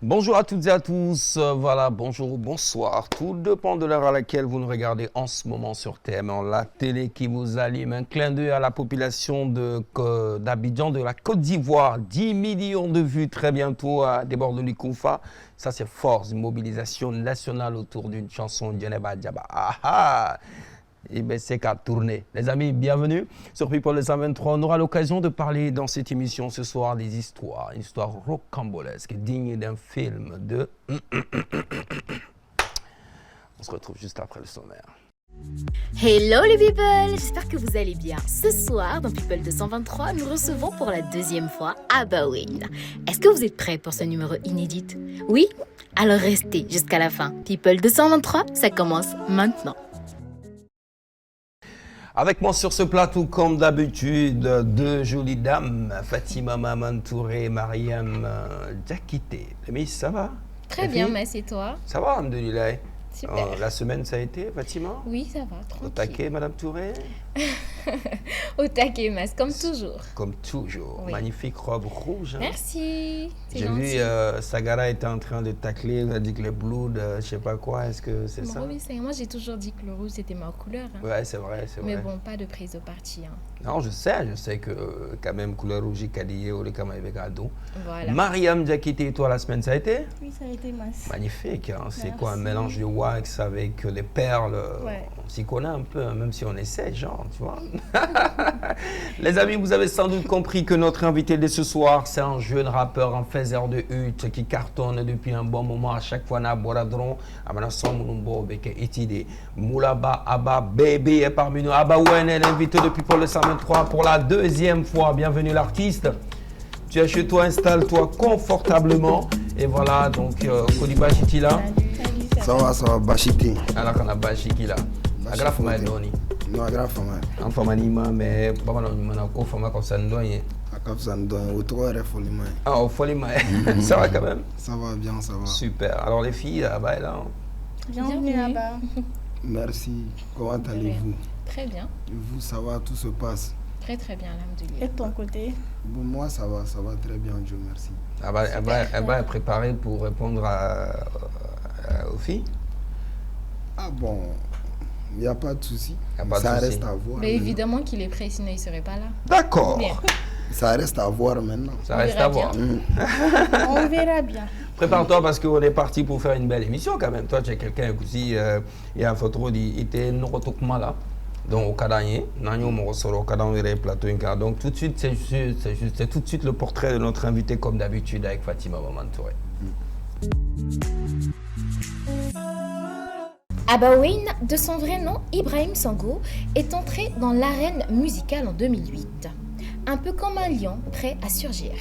Bonjour à toutes et à tous, voilà, bonjour ou bonsoir, tout dépend de l'heure à laquelle vous nous regardez en ce moment sur TM1, la télé qui vous allume. Un clin d'œil à la population d'Abidjan, de la Côte d'Ivoire, 10 millions de vues très bientôt à des bords de l'Ikoufa. Ça c'est force, une mobilisation nationale autour d'une chanson Djeneba Djaba. Ah ah! Et bien, c'est qu'à tourner. Les amis, bienvenue sur People 123. On aura l'occasion de parler dans cette émission ce soir des histoires, une histoire rocambolesque, digne d'un film de... On se retrouve juste après le sommaire. Hello les people, j'espère que vous allez bien. Ce soir, dans People 223, nous recevons pour la deuxième fois Abawin. Est-ce que vous êtes prêts pour ce numéro inédit? Oui? Alors restez jusqu'à la fin. People 223, ça commence maintenant. Avec moi sur ce plateau, comme d'habitude, deux jolies dames, Fatima Maman Touré et Mariam Diakité. Mais ça va? Très bien, merci, et toi? Ça va, alhamdoulilah. Super. La semaine, ça a été, Fatima? Oui, ça va, tranquille. Au taquet, Madame Touré? Au taquet, Mas, comme toujours. Comme toujours. Oui. Magnifique robe rouge. Hein? Merci. J'ai vu Sagara était en train de tacler, il a dit que les Bloods, je sais pas quoi, est-ce que c'est ça? Oui, moi j'ai toujours dit que le rouge c'était ma couleur. Hein. Ouais, c'est vrai, c'est vrai. Mais bon, pas de prise au parti. Hein. Non, je sais que quand même couleur rouge et cadillé, ou les camarades avec ado. Voilà. Mariam Diakité, toi la semaine, ça a été? Oui, ça a été masse. Magnifique, hein? C'est quoi un mélange de wax avec des perles? Ouais. On s'y connaît un peu, hein, même si on essaie, genre, tu vois. Les amis, vous avez sans doute compris que notre invité de ce soir, c'est un jeune rappeur, un faiseur de hutte qui cartonne depuis un bon moment. À chaque fois, na boradron, amana somulumbo beke itide, Moulaba Abba Baby est parmi nous. Abba Wen est l'invité depuis pour le 123 pour la deuxième fois. Bienvenue l'artiste. Tu es chez toi, installe-toi confortablement. Et voilà, donc, Kodiba Chiti là. Salut, Ça va, Bachiti. Alors qu'on a Bachiki là. Agraf ma doni. Non, agraf ma. En famanima, mais pas mal on ko fama comme ça ndonye. Akaf Sandon, au 3 Folima. Ah, au folima. Ça va quand même. Ça va bien, ça va. Super. Alors les filles là-bas là. bienvenue là-bas. Merci. Comment allez-vous? Très bien. Et vous, ça va, tout se passe? Très très bien, alhamdoulilah. Et de ton côté? Bon, moi, ça va très bien, Dieu merci. Elle va être préparée pour répondre aux filles. Ah bon, il n'y a pas de souci. Y a pas de Ça souci. reste à voir. Mais maintenant. évidemment qu'il est prêt, sinon il ne serait pas là. D'accord. Bien. Ça reste à voir maintenant. Ça On reste verra à voir. On verra bien. Prépare-toi parce qu'on est parti pour faire une belle émission quand même. Toi, tu es quelqu'un aussi, il y a un photo il était notoukma là. Donc au Kadanye, Nanyo Morosoro, Kadanye plateau Inca. Donc tout de suite, c'est tout de suite le portrait de notre invité comme d'habitude avec Fatima Maman Touré. Abawin, de son vrai nom Ibrahim Sango, est entré dans l'arène musicale en 2008. Un peu comme un lion prêt à surgir,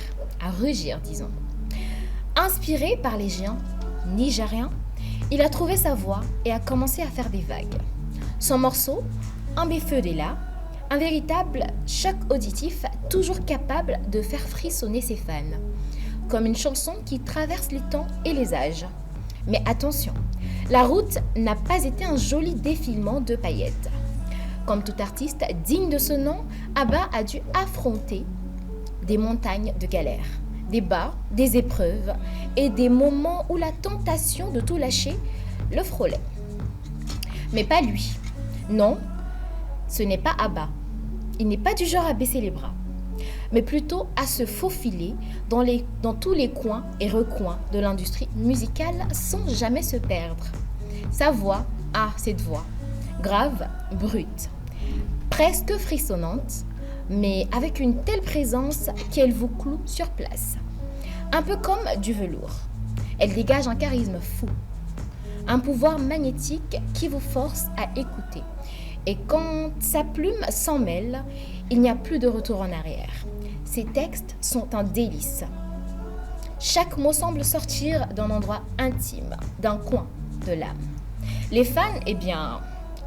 à rugir disons. Inspiré par les géants nigériens, il a trouvé sa voix et a commencé à faire des vagues. Son morceau, Ambefeu Dela, un véritable choc auditif toujours capable de faire frissonner ses fans. Comme une chanson qui traverse les temps et les âges. Mais attention, la route n'a pas été un joli défilement de paillettes. Comme tout artiste digne de ce nom, Abba a dû affronter des montagnes de galères, des bas, des épreuves et des moments où la tentation de tout lâcher le frôlait. Mais pas lui. Non, ce n'est pas Abba. Il n'est pas du genre à baisser les bras, mais plutôt à se faufiler dans tous les coins et recoins de l'industrie musicale sans jamais se perdre. Sa voix, cette voix, grave, brute, presque frissonnante, mais avec une telle présence qu'elle vous cloue sur place. Un peu comme du velours. Elle dégage un charisme fou, un pouvoir magnétique qui vous force à écouter. Et quand sa plume s'en mêle, il n'y a plus de retour en arrière. Ses textes sont un délice. Chaque mot semble sortir d'un endroit intime, d'un coin de l'âme. Les fans,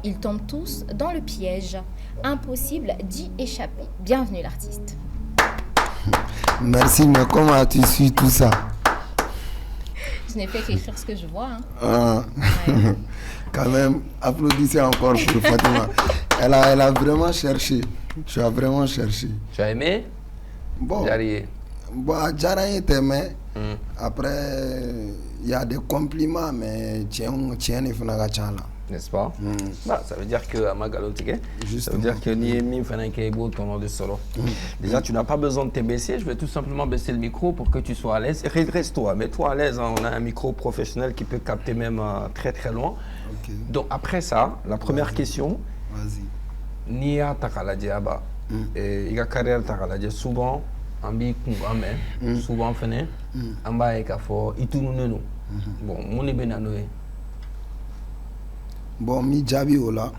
ils tombent tous dans le piège. Impossible d'y échapper. Bienvenue l'artiste. Merci, mais comment as-tu su tout ça? je n'ai fait qu'écrire ce que je vois. Hein. Ah. Ouais. Quand même, applaudissez encore pour Fatima. Elle a vraiment cherché. Tu as vraiment cherché. Tu as aimé? Bon, Djara était mais après, il y a des compliments, mais tiens, il faut la là. N'est-ce pas? Bah, ça veut dire que à Magalotique, ça veut dire que Niemi Fanakebo, ton nom de solo. Déjà, tu n'as pas besoin de te baisser. Je vais tout simplement baisser le micro pour que tu sois à l'aise. Reste-toi, mets-toi à l'aise. Hein. On a un micro professionnel qui peut capter même très très loin. Okay. Donc après ça, la première question. Vas-y. Nia Takaladia, il y a carrière Takaladia souvent. Ambi Kungame, souvent fene, amba ekafo itununeno. Bon, mon benanoé. Bon, mi jabi ola.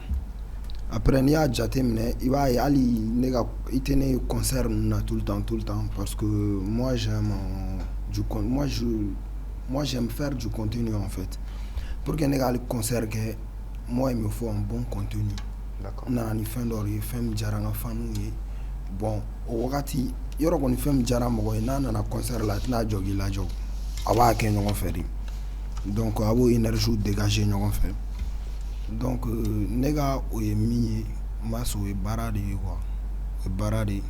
Après, ni a jatemne, il va y aller, il tenait concert tout le temps, parce que moi j'aime j'aime faire du contenu en fait. Pour que les concert, moi il me faut un bon contenu. D'accord. Na ni fin d'ori, femme jaranga fanu. Bon, au wakati, yoro koni femme jara mogo na na concert la tina jogi la jog. Awa ke nyongo feri. Donc abo énergie dégager nyongo feri. Donc nega oye mi maso e barade quoi. E barade.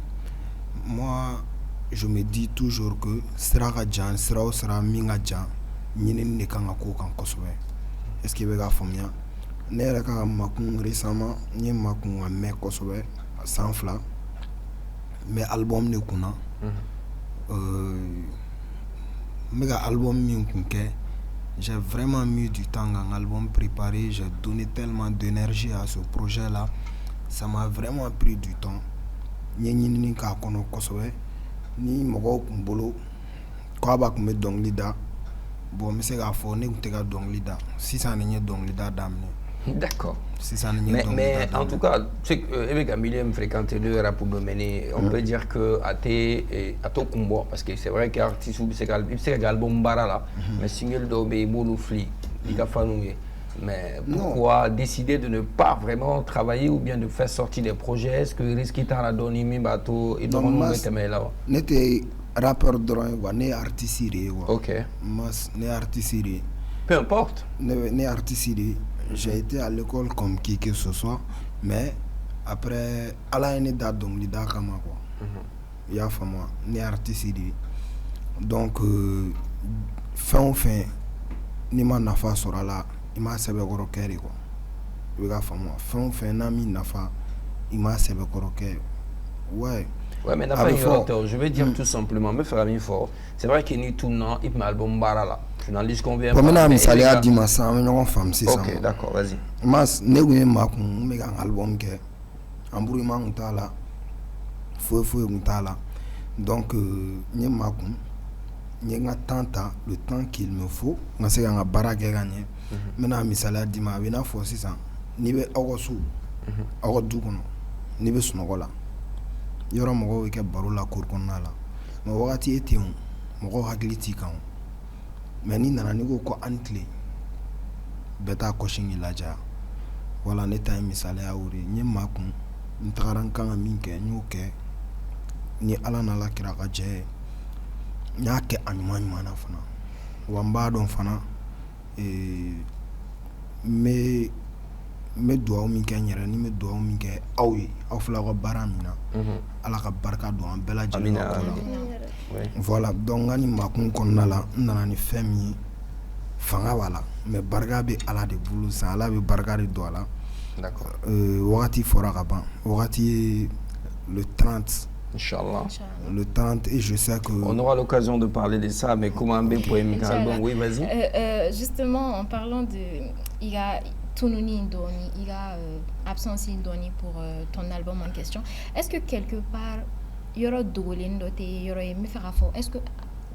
Moi je me dis toujours que sera minga jan nyine ne kanga ko kan kosobe. Est-ce que bega famia? Ne ka makun récemment ni makun a me kosobe sans fla. Mais album ne kuna méga album mi kunke. J'ai vraiment mis du temps à un album préparé, j'ai donné tellement d'énergie à ce projet là, ça m'a vraiment pris du temps. Ni ka kono kosobe ni mogo kumbolo ko ba kume dong lida bon mais c'est ga fo ne kutega dong lida si ça n'est dong lida damne. D'accord. Si ça mais en tout cas, c'est que avec Amiliem fréquenté le rap pour mener, on peut dire que à ton combo parce que c'est vrai qu'artiste c'est album bara là, mais single d'obé bonu fli, il a fallu. Mais pourquoi décider de ne pas vraiment travailler ou bien de faire sortir des projets? Est-ce que risque t'en a donné mi bateau et donc on met là? N'était rappeur drone ou né artiste. OK. Mas né artiste. Peu importe. Né artiste. J'ai été à l'école comme qui que ce soit, mais après, à la année date donc l'ida kama quoi. Il y a fait moi, né artiste. Donc fin ni ma nafa sera là, il m'a sebe koroker quoi. Il y a fait moi, fin nami nafa, il m'a sebe koroker. Ouais. Ouais, mais je vais dire tout simplement, me faire un fort. C'est vrai qu'il y a tout le temps, il m'a album bara là. Journaliste convient pas. Comme on a mis ça à dire ma femme, une femme, c'est ça. Ok, d'accord, vas-y. Mas, ne ma kun, me un album que, embrouillement on t'a là, fou on t'a là. Donc, ne ma kun, ne tanta le temps qu'il me faut, on sait qu'on a baraque gagné. Maintenant, mis ça à dire ma vie n'a force ça. Ni be agosu, agodu kono, ni be sunogola. Yoro mogo weke baro la cour konna la ma wakati ete on mogo hagliti kan mais ni nana nigo ko antle beta coaching ilaja wala ne tay misale awuri ni makun ntaran kan minke nyuke ni ala na la kira ka je nyake anyman mana fana wamba don fana me doa min kɛ n yɛrɛ ni me doa min kɛ aw ye aw fila ka baara min na ala ka barika don an bɛɛ lajɛlen ka ko la voilà donc n ka ni makun kɔnɔna la n nana ni fɛn min ye fanga b'a la mais barika bɛ ala de bolo san ala bɛ barika de don a la wagati fɔra ka ban wagati ye le 30 Inch'Allah. Le 30 et je sais que... On aura l'occasion de parler de ça, mais comment un poème album? Oui, vas-y. Justement, en parlant de... Il y a Tununi Indoni, il y a Absence Indoni pour ton album en question. Est-ce que quelque part, il y aura Dogolindote, il y aura Mifrafo? Est-ce que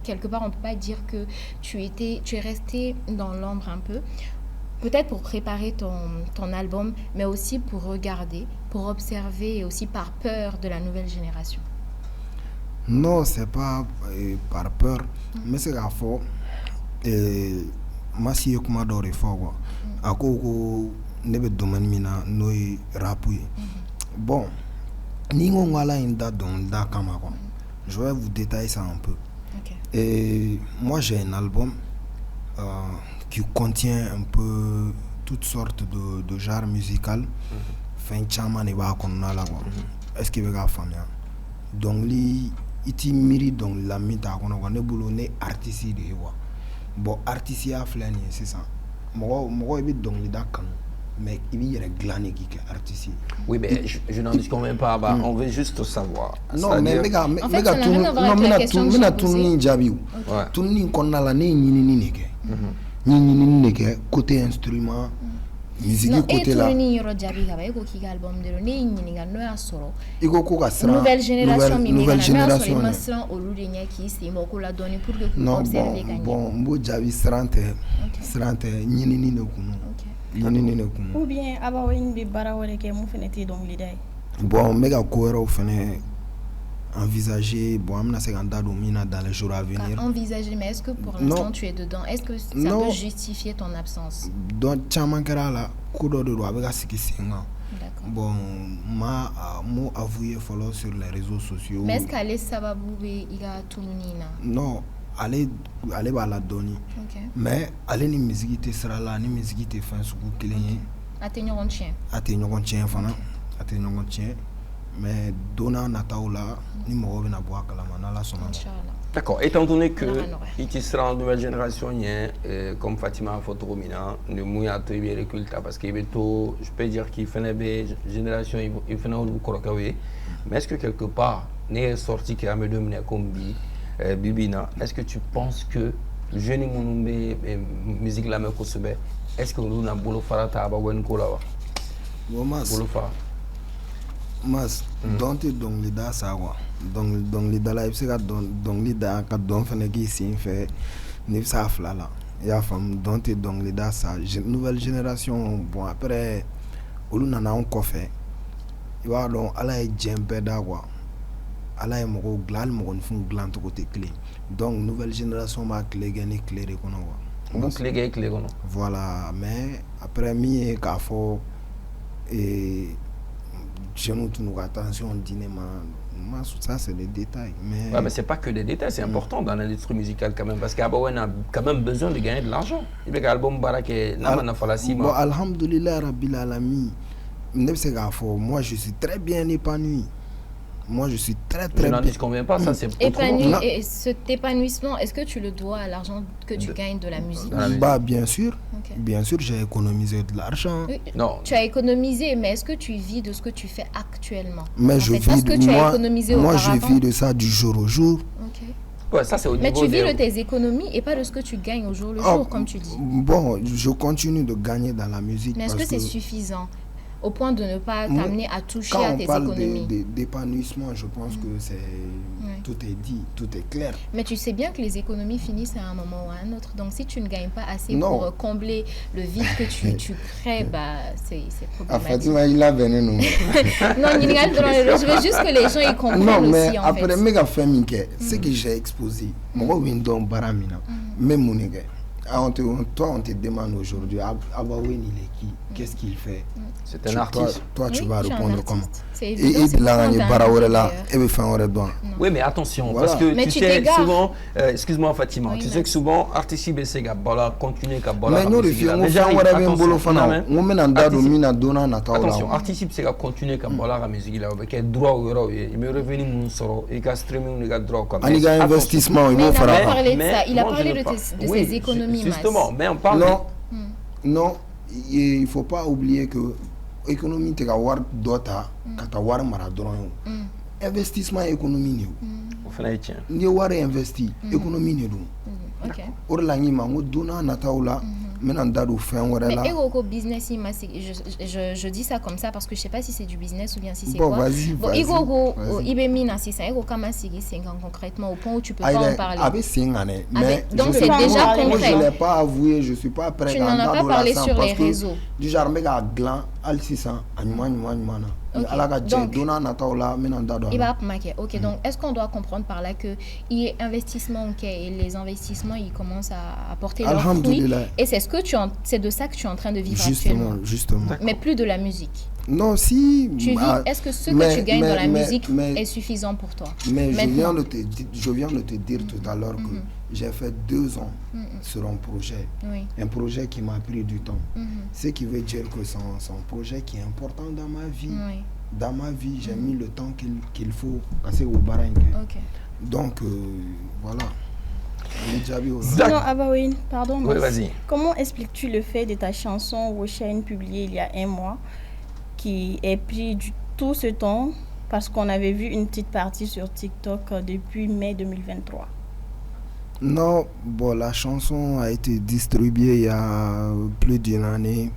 quelque part, on ne peut pas dire que tu es resté dans l'ombre un peu? Peut-être pour préparer ton album, mais aussi pour regarder, pour observer et aussi par peur de la nouvelle génération. Non, c'est pas par peur, mais c'est la fois. Masi kuma dore fo ako nebe domaine mina noy rapu. Bon, ni ngala inda don da kama quoi. Je vais vous détailler ça un peu. Okay. Et moi j'ai un album qui contient un peu toutes sortes de genres musicaux. Fin chama ne ba konna la quoi. Est-ce que vous avez famille? Donc li iti miri donc la mita kono ko ne bulu ne artiste de quoi. Bon artiste a flani c'est ça. Moi ibi donc li dakkan. Mais il y a des glanes qui sont artistes. Oui, mais je n'en dis quand même pas. Bah, on veut juste savoir. Non, mais en fait, ça n'a rien à voir avec la question que j'ai posée. Tout le monde a côté instrument, musique côté là. Nouvelle génération, nouvelle génération. Non, bon, Javi Srante, Ou bien abawen be bara wala ke mu feneti donc lidai. Bon, méga cohérent fene envisager bon amna se ganda domina dans les jours à venir. Envisager, mais est-ce que pour l'instant tu es dedans? Est-ce que ça peut justifier ton absence? Donc chamankara la kudo do avec asiki singa. D'accord. Bon, moi avoué follow sur les réseaux sociaux. Mais est-ce qu'elle sababu be iga tununina? Non, allez va la donner. OK. Mais allez ni musique sera là, ni musique te fin sous killing. Atteignon chien. Atteignon chien fana. Atteignon chien. Mais dona nataola ni mo na bois kala manala sona. Inchallah. D'accord. Étant donné que il sera en nouvelle génération, comme Fatima Fotoromina, ne mouilla très bien le culte parce qu'il est tôt, je peux dire qu'il fait une génération, il fait un korokawe. Mais est-ce que quelque part, n'est sorti qui a me donné comme Bibina, est-ce que tu penses que jeune mounumbe musique la même chose est-ce que nous avons bolo farata abawen kolawa bolo fa mas donc lida ça quoi donc lida la ipse ka donc lida ka don fene ki sin fait ni ça fla là ya fam donc lida ça nouvelle génération bon après olu nana on kofe il va donc ala e jempe da quoi ala e moko glal moko fun glan to côté clé donc nouvelle génération ma clé gagner clair kono quoi donc clé kono voilà mais après mi ka fo et je nous tourne attention dîner ça c'est des détails mais ouais, mais c'est pas que des détails, c'est important dans l'industrie musicale quand même parce qu'Abawen a quand même besoin de gagner de l'argent. Il y a album barake na falasi bon alhamdulillah rabbil alamin moi je suis très bien épanoui. Moi, je suis très je n'en bien. dis combien pas, ça c'est épanoui. Et cet épanouissement, est-ce que tu le dois à l'argent que tu gagnes de la musique? Bah, bien sûr. Okay. Bien sûr, j'ai économisé de l'argent. Oui, non. Tu as économisé, mais est-ce que tu vis de ce que tu fais actuellement? Mais je vis que tu as économisé moi auparavant? Je vis de ça du jour au jour. Okay. Ouais, ça c'est au mais niveau tu vis de tes économies et pas de ce que tu gagnes au jour le jour, comme tu dis. Bon, je continue de gagner dans la musique. Mais est-ce que c'est suffisant au point de ne pas t'amener à toucher à tes économies? D'épanouissement, je pense que c'est tout est dit, tout est clair. Mais tu sais bien que les économies finissent à un moment ou à un autre. Donc si tu ne gagnes pas assez pour combler le vide que tu crées, bah, c'est problématique. Fatima, il a venu nous. Non, je veux juste que les gens y comprennent non, mais aussi, en après, fait. méga famille, ce que j'ai exposé, moi, je baramina, même mon gars. Toi, on te demande aujourd'hui, Abawen, il est qui? Qu'est-ce qu'il fait? C'est un artiste. Toi, tu vas répondre comment? Et oui, mais attention, voilà. parce que mais tu sais souvent, excuse-moi Fatima, tu sais que souvent, artiste Bessega, continue qu'à mais nous, attention, artiste Bessega continue qu'à la musique, il a droit au euro, il me revenu mon soro, il a streamé, il a droit comme ça. Il a investissement, il a parlé de ça, il a parlé de ses économies. Justement, mais on parle. Non, il ne faut pas oublier que l'économie est war dota, kata war maradron. Investissement économie ni war investi économie ni do. OK. Orlangi mango dona nataola. Mais business, je dis ça comme ça parce que je sais pas si c'est du business ou bien si c'est bon, quoi. Vas-y. Concrètement au point où tu peux pas en parler. Mais donc c'est déjà concret. Moi je l'ai pas avoué, je suis pas prêt. Tu n'en as pas parlé sur les réseaux. Du genre méga gland al 600 Ok, donc est-ce qu'on doit comprendre par là que il y a investissement et les investissements ils commencent à apporter leurs fruits et c'est de ça que tu es en train de vivre actuellement. Justement. Mais plus de la musique. Non, si. Est-ce que ce que tu gagnes dans la musique est suffisant pour toi? Mais je viens de te dire tout à l'heure que j'ai fait 2 ans sur un projet. Oui. Un projet qui m'a pris du temps. Ce qui veut dire que c'est un projet qui est important dans ma vie. Oui. Dans ma vie, j'ai mis le temps qu'il faut passer au baringue. Ok. Donc, voilà. Sinon, Abawin, pardon. Oui, vas-y. Comment expliques-tu le fait de ta chanson Rochaine publiée il y a 1 mois qui est pris tout ce temps parce qu'on avait vu une petite partie sur TikTok depuis mai 2023? Non, bon, la chanson a été distribuée il y a plus d'1 année.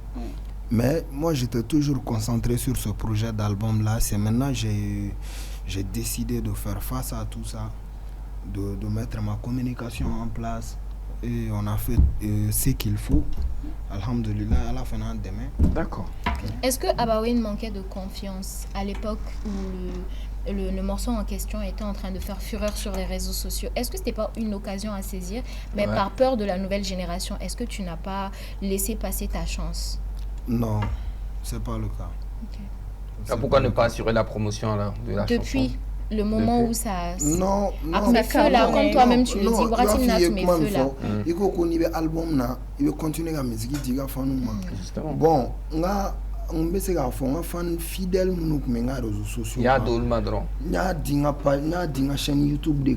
Mais moi, j'étais toujours concentré sur ce projet d'album-là. C'est maintenant que j'ai décidé de faire face à tout ça, de mettre ma communication en place. Et on a fait ce qu'il faut. Alhamdulillah, à la fin demain. D'accord. Est-ce que Abawin manquait de confiance à l'époque où le morceau en question était en train de faire fureur sur les réseaux sociaux? Est-ce que ce n'était pas une occasion à saisir, mais par peur de la nouvelle génération, est-ce que tu n'as pas laissé passer ta chance? Non, c'est pas le cas. Okay. Pourquoi ne pas assurer la promotion alors, de la chanson? Depuis le moment où ça... Non, non. Mais feu là, comme toi-même tu le dis, Bratim Nat, mais feu là. Il faut qu'on y ait album là, il va continuer la musique, il va faire nous. Bon, on va essayer de faire un fan fidèle nous sur les réseaux sociaux. Il y a d'autres madrons. Il y a une chaîne YouTube.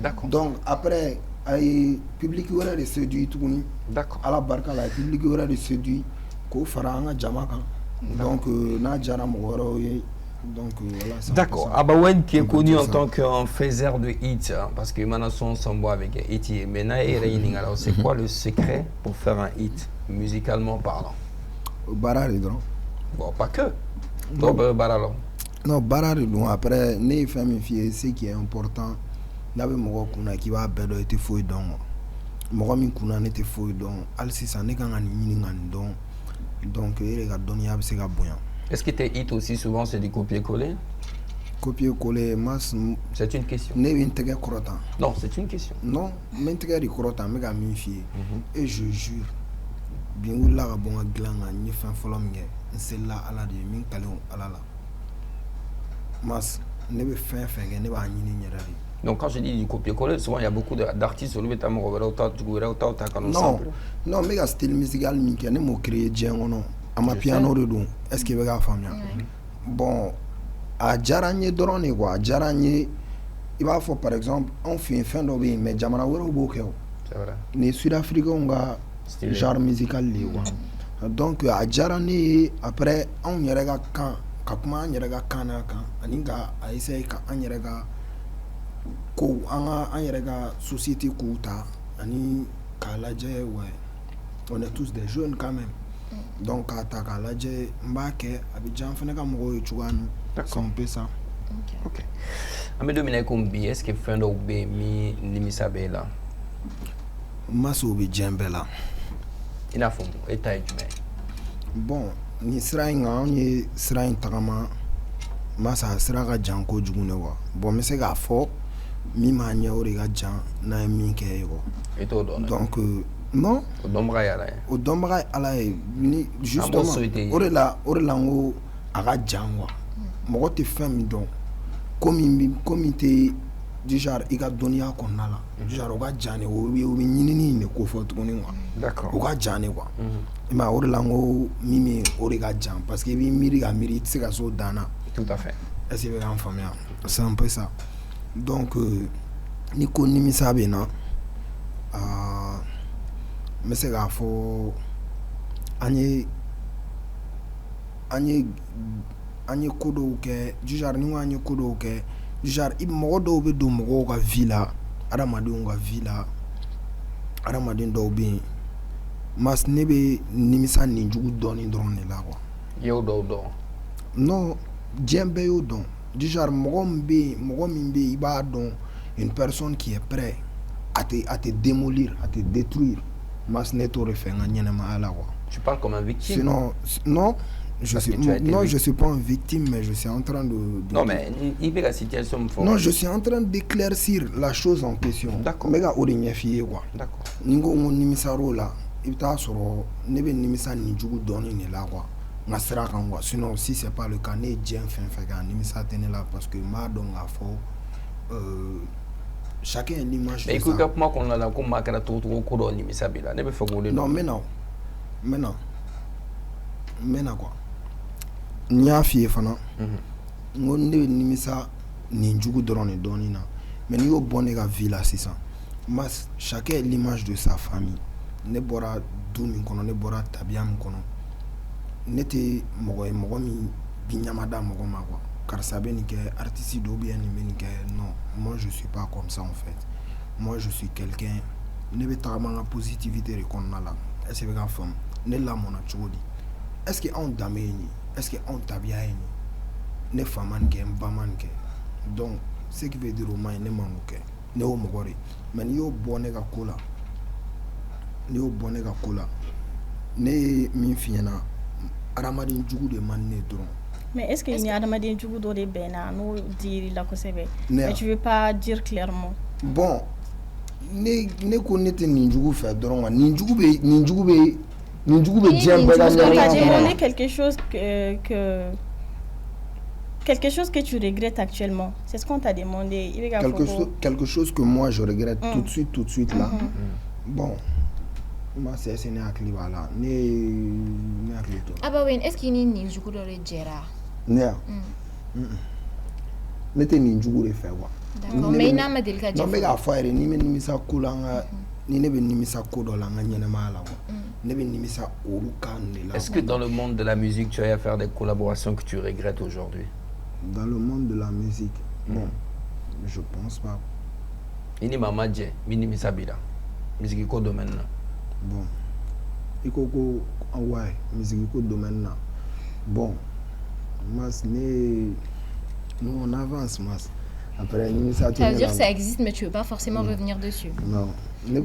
D'accord. Donc après, le public aura de séduit tout. D'accord. À la barca, le public aura de séduit. Qu'on fera un Jamaica. Donc, na jara moro. Donc voilà. D'accord. Abawin qui est connu en tant qu'un faiseur de hits, hein, parce que maintenant on s'en boit avec hits. Maintenant, alors c'est quoi le secret pour faire un hit, musicalement parlant? Bararidron. Bon, pas que. Donc, Baralon. Non, Bararidron. Après, ne fait mes filles, ce qui est important. Là, moi, qui va bédo était fouillé donc. Moi, mi kuna n'était fouillé donc. Alsi ça n'est qu'un animal donc. Donc, il a donné à ce gaboyan. Est-ce que tes hits aussi souvent c'est du copier-coller? Copier-coller, c'est une question. Non, c'est une question. Non, mais tu et je jure, bien ou là, bon, gland, ni fin follow-me, c'est là à la de min calon à la. Mas, ne me fait faire, ne va ni ni. Donc quand je dis du copier-coller, souvent il y a beaucoup d'artistes au lieu de non, mais le style musical, je ne créé Django. À ma piano de don, est-ce qu'il va faire bon, à Jaranye drone quoi, Jaranye, il va faire par exemple, on fait un fin d'obé, mais Jamana ou Bokeo. C'est vrai. Les Sud-Africains ont genre musical donc à Jaranye, après on y rega quand, comment y rega kanaka, aninga a essayé quand on y rega ko, on y rega société kouta, ani kalaje ouais, on est tous des jeunes quand même. Donc à Takalaje, Mbake, Abidjan, Feneka Moro, Chouanou, c'est un peu ça. Ok. Ame domine kombi, est-ce que fin d'obé mi nimisabe là? Masobi Djembela. Il a fond, état et bon, ni serainga, ni serain tagama, masa seraga janko jugunewa. Bon, mais c'est gars fort, mi mania origa jan, na mi kego. Et tout donne. Donc, non, au Dombra alaye ni justement orela ngo aga jangwa mo te femme donc comme te du genre iga donia konala du genre oga jane o nyini ne ko foto ni wa d'accord oga jane quoi ma orela ngo mimi origa jan parce que bi miri ga miri c'est ga so dana tout à fait est-ce que en famille c'est un peu ça donc ni ko ni mi sabe na mais c'est grave faut anye kodo ke du genre ni anye kodo ke du genre i modo be do mo ga villa aramadon ga villa aramadon do be mas nebe nimisa ni jugu doni drone la quoi yo do non djembe yo don du genre mo mimbe iba don une personne qui est prêt à te démolir, à te détruire. Tu parles comme un victime. Sinon, non, je suis pas une victime, mais je suis en train de non, mais il fait la situation. Non, je suis en train d'éclaircir la chose en question. D'accord. Mais quoi. D'accord. Ningo mon nimisaro là, il t'a soro, nebe nimisa ni jugu doni ne la quoi. Nga sera kan quoi. Sinon, si c'est pas le cas, ne djen fin fait kan nimisa tene là parce que ma don a fo chacun a l'image mais de écoute ça. comment qu'on a comme makara tout ko ni misabila ne be fagole Non, maintenant quoi. Nya fi fana. Ngo ne nimisa ni njugu drone donina. Mais ni yo bonne ga vie là c'est ça. Mas chacun a l'image de sa famille. Ne bora du min kono, ne bora tabia min kono. Ne te mogo mi binyamada mogo ma quoi. Car ça ben que artiste do bien ni que non, moi je suis pas comme ça en fait. Moi je suis quelqu'un ne be ta ma positivité reconna là. Est-ce que ga femme ne la mona chodi. Est-ce que on dameni? Est-ce que on tabia ni? Ne faman ke mbaman ke. Donc ce qui veut dire au moins ne manque ne o mogori. Mais yo bonne ga kola. Ne o bonne ga kola. Ne mi fiena aramadin jugu de man ne dron. Mais est-ce qu'il y a des gens qui ont des bénins, nous dire là que c'est vrai. Non. Mais tu veux pas dire clairement. Bon, ne connaissez ninjugu fait dron, ninjugu be bien Parce qu'on t'a bela. demandé quelque chose que tu regrettes actuellement. C'est ce qu'on t'a demandé. Quelque chose que moi je regrette tout de suite là. Bon, moi c'est né à Kliba là, né à Klito. Ah bah oui, est-ce qu'il y a une joue de Gera? Né. N'était ninjugu de fait quoi. D'accord, mais il n'a pas de cas. Non mais la fois ni me nimisa kulanga ni ne be nimisa kodola nga nyama la quoi. Ne be nimisa oruka ne la. Est-ce que dans le monde de la musique tu as à faire des collaborations que tu regrettes aujourd'hui? Dans le monde de la musique, bon, je pense pas. Ini mama je mini misabila. Musique ko domaine là. Bon. Ikoko ouais, musique ko domaine là. Bon. Mas ne nous on avance mas. Après ça veut dire que ça existe mais tu veux pas forcément revenir dessus. Non. Ne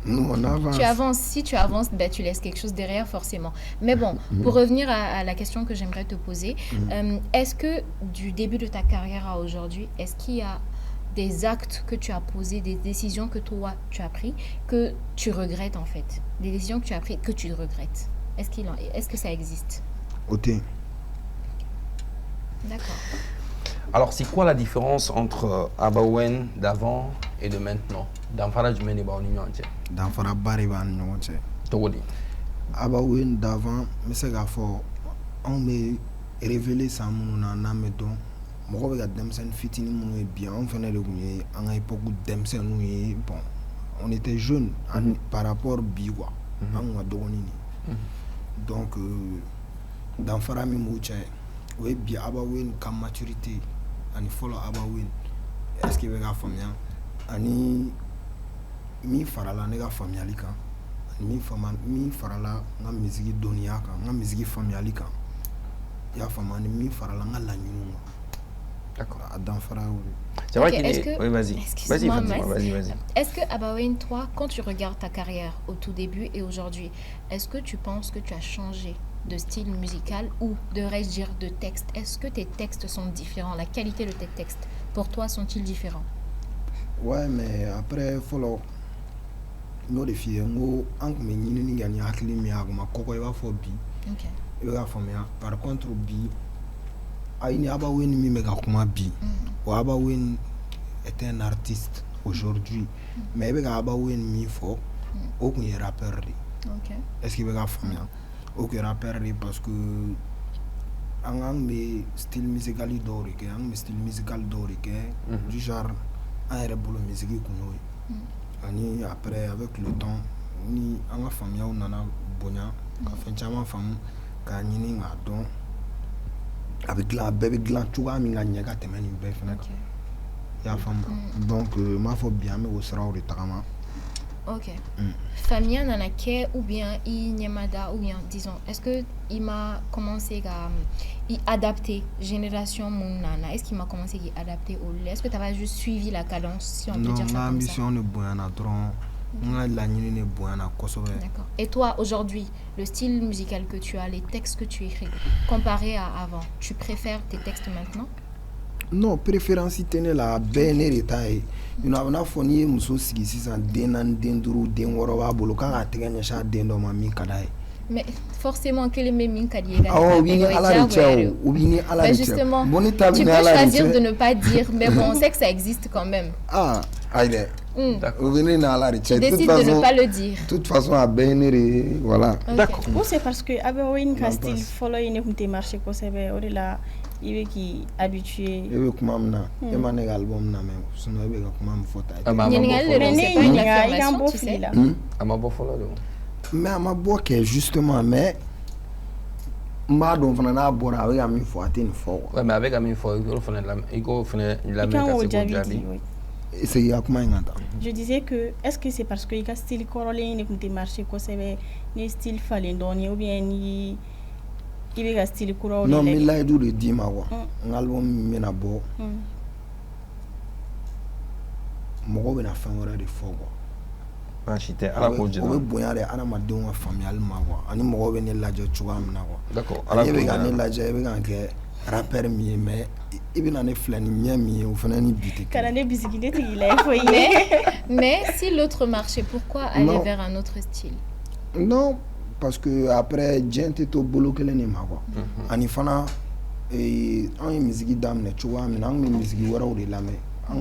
nous on avance. Tu avances, si tu avances, ben, tu laisses quelque chose derrière forcément. Mais bon, pour revenir à la question que j'aimerais te poser, est-ce que du début de ta carrière à aujourd'hui, est-ce qu'il y a des actes que tu as posés, des décisions que toi tu as prises, que tu regrettes en fait? Des décisions que tu as prises que tu regrettes? Est-ce que ça existe? Ok. D'accord. Alors, c'est quoi la différence entre Abawen d'avant et de maintenant? Dans Farah du Mene Baouni entier. Dans Farah Bariban entier. Togodi. Abawen d'avant, mais c'est qu'à fort, on me révélé ça mon âme donc. Moi regarde Demsen fitini mon bien, on venait de gagner en époque où Demsen nous bon, on était jeunes par rapport biwa, on a donné. Donc dans Farah mi mouche, oui bien Abawen comme maturité. Ani follow Abawen est-ce que va famille ani mi farala ne ga famille alika ani mi farala nga musique donia kan nga musique famille alika ya fama ni mi farala nga la nyunu. D'accord, dans Fara oui. C'est vrai qu'il est... Oui, vas-y. Vas-y. Est-ce que Abawen, toi, quand tu regardes ta carrière au tout début et aujourd'hui, est-ce que tu penses que tu as changé de style musical ou devrais-je dire de texte? Est-ce que tes textes sont différents? La qualité de tes textes, pour toi, sont-ils différents? Ouais, mais après, follow. Nous, les filles, nous, en comme ni gagné à climi à ma coco et va for bi. Ok. Et va for par contre bi. Aïni Abawen mi mega kuma bi. Ou Abawen est un artiste aujourd'hui. Mais avec Abawen mi fo, aucun rappeur. Ok. Est-ce qu'il va famille? Aucun rappeur parce que en me style musical dorique, en style musical dorique, du genre un rebolo musique qu'on ani après avec le temps ni en famille on en a bonya ka fait chama femme ka nyini ngadon avec la bébé gland tuga mi nganya ka temeni be fena ya femme donc ma faut bien me au sera au retama. Ok. Famille Nanake ou bien Inyamada ou bien disons, est-ce que il m'a commencé à adapter génération mon nana? Est-ce qu'il m'a commencé à adapter au lait? Est-ce que tu avais juste suivi la cadence si on peut dire ça comme ça? Non, l'ambition ne boyana trop. D'accord. Et toi aujourd'hui, le style musical que tu as, les textes que tu écris, comparé à avant, tu préfères tes textes maintenant? Non, préférence tenait la belle détail. You know, on a fourni muso sigi sisan denan denduru den woro wa bolo kan ka tɛgɛ ɲɛsin den dɔ ma min ka d'a ye Mais forcément, quel est même Ah oui, à la recherche. Oui, à la recherche. Justement, tu peux choisir de ne pas dire, mais bon, on sait que ça existe quand même. Ah, allez. D'accord. Tu décides de ne pas le dire. De toute façon, à Bénéry, voilà. Okay. D'accord. Ou c'est parce que Abawin Castil follow une écoute marché ko sebe o de la il qui habitué. Et oui comment na et man album na même sinon et comment me faut ta. Il y a un beau fil là. Amabo follow. Mais Amabo que justement mais ma don fana na bora avec ami faut atteindre fort. Ouais mais avec ami faut il go fana la même c'est comment ngata. Je disais que est-ce que c'est parce que il a style corolé ne marché ko sebe ni style fallait donner ou bien ni il y a style corolé. Non mais là il doit dire ma voix. Un album mena bo. Mo be na fa wora de fort quoi. Achite ala ko jina. O be bonya de ana ma don wa familial ma quoi. Ani mo be ne lajo chuwa mna quoi. D'accord. Ala ko jina. Ne lajo e be kan ke rappeur mi mais ibina ne flani mi o fana ni biti. Kana ne bisikide ti il a foyer. Mais si l'autre marchait, pourquoi aller vers un autre style? Non, parce que après gente to bolo kele ne ma quoi. Ani fana en musique damne chuwa mi na musique wara o de la mais en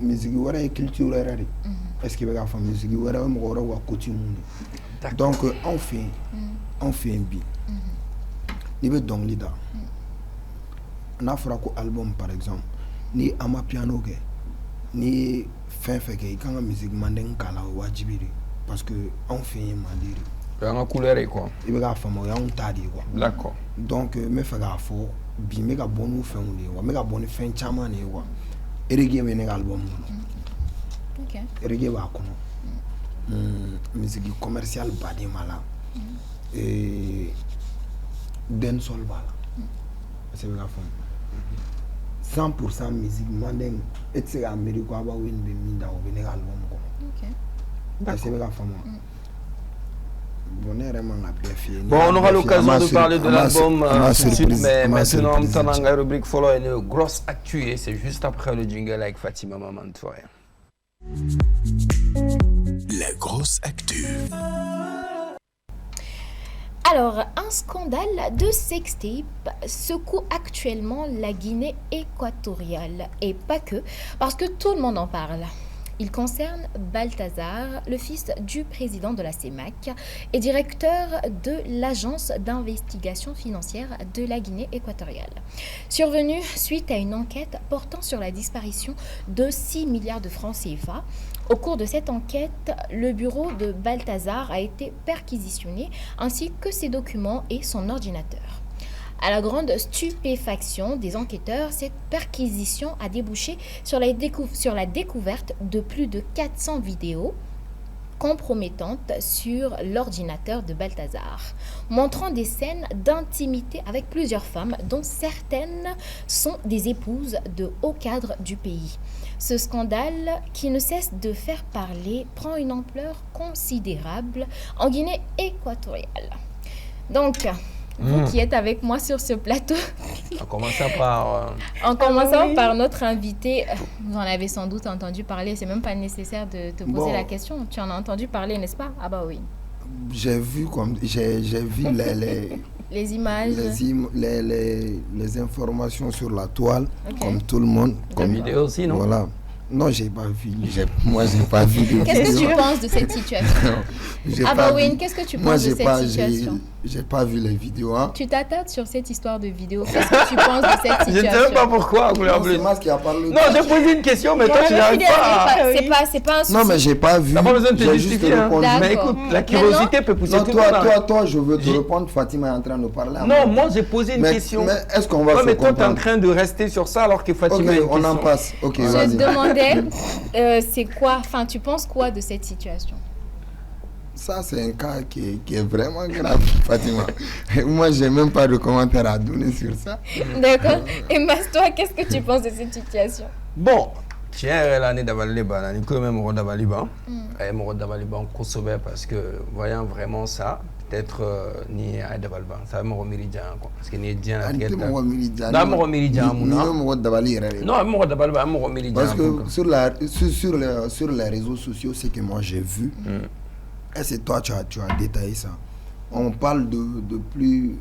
musique wara e culture rare. Est-ce que va faire musique wara mo wara wa coutume. Donc on fait un beat. Ni be donc lida. Na fera ko album par exemple ni ama piano ke ni fin fait que quand la musique manden kala wajibiri parce que on fait mandiri en couleur quoi il va faire moi on tadi quoi d'accord donc me fera fo bi me ga bonu fin on me ga bonu fin chama ni quoi erige me ne album OK erige ba kono musique commerciale badi mala et dancehall bala c'est la femme 100% musique mandeng et c'est américain ba win be minda o be album ko OK c'est la femme bon on aura l'occasion de parler de l'album mais maintenant on tend à rubrique follow une grosse actu et c'est juste après le jingle avec Fatima Maman Touré. La grosse actu. Alors, un scandale de sextape secoue actuellement la Guinée équatoriale. Et pas que, parce que tout le monde en parle. Il concerne Balthazar, le fils du président de la CEMAC et directeur de l'agence d'investigation financière de la Guinée équatoriale. Survenu suite à une enquête portant sur la disparition de 6 milliards de francs CFA. Au cours de cette enquête, le bureau de Balthazar a été perquisitionné, ainsi que ses documents et son ordinateur. À la grande stupéfaction des enquêteurs, cette perquisition a débouché sur la découverte de plus de 400 vidéos compromettantes sur l'ordinateur de Balthazar, montrant des scènes d'intimité avec plusieurs femmes, dont certaines sont des épouses de hauts cadres du pays. Ce scandale, qui ne cesse de faire parler, prend une ampleur considérable en Guinée équatoriale. Donc, vous qui êtes avec moi sur ce plateau, en commençant par notre invité, vous en avez sans doute entendu parler, c'est même pas nécessaire de te poser la question. Tu en as entendu parler, n'est-ce pas? Ah bah oui. J'ai vu les images, les informations sur la toile, comme tout le monde. Comme vidéo aussi, non? Voilà. Non, j'ai pas vu. Moi, j'ai pas vu. Qu'est-ce que tu penses de cette situation? Abawin, qu'est-ce que tu penses de cette situation? J'ai pas vu les vidéos. Hein. Tu t'attardes sur cette histoire de vidéo. Qu'est-ce que tu penses de cette situation? Je ne sais même pas pourquoi. C'est moi qui a parlé. Non, j'ai posé une question, mais toi, tu n'arrives pas. C'est pas un souci. Non, mais j'ai pas vu. T'as pas besoin de te justifier. Mais écoute, la curiosité peut pousser tout le monde. Toi, je veux te répondre. Fatima est en train de parler. Non, moi, j'ai posé une question. Mais est-ce qu'on va se comprendre? Mais toi, tu es en train de rester sur ça alors que Fatima a une question. On en passe. Ok, vas-y. Je demandais, c'est quoi, enfin, tu penses quoi de cette situation? Ça, c'est un cas qui est vraiment grave, Fatima. Moi, je n'ai même pas de commentaire à donner sur ça. D'accord. Et Mas, toi, qu'est-ce que tu penses de cette situation? Bon, tiens, l'année d'Avaliban, l'année quand même au Davaliban. Et au Davaliban, Kosovo, parce que voyant vraiment ça, peut-être ni à Davaliban, ça va me remédier quoi. Parce que ni bien la tête. Non, me remédier à mon nom. Non, me remédier. Parce que sur les réseaux sociaux, c'est que moi j'ai vu. Et c'est toi, tu as détaillé ça. On parle de plus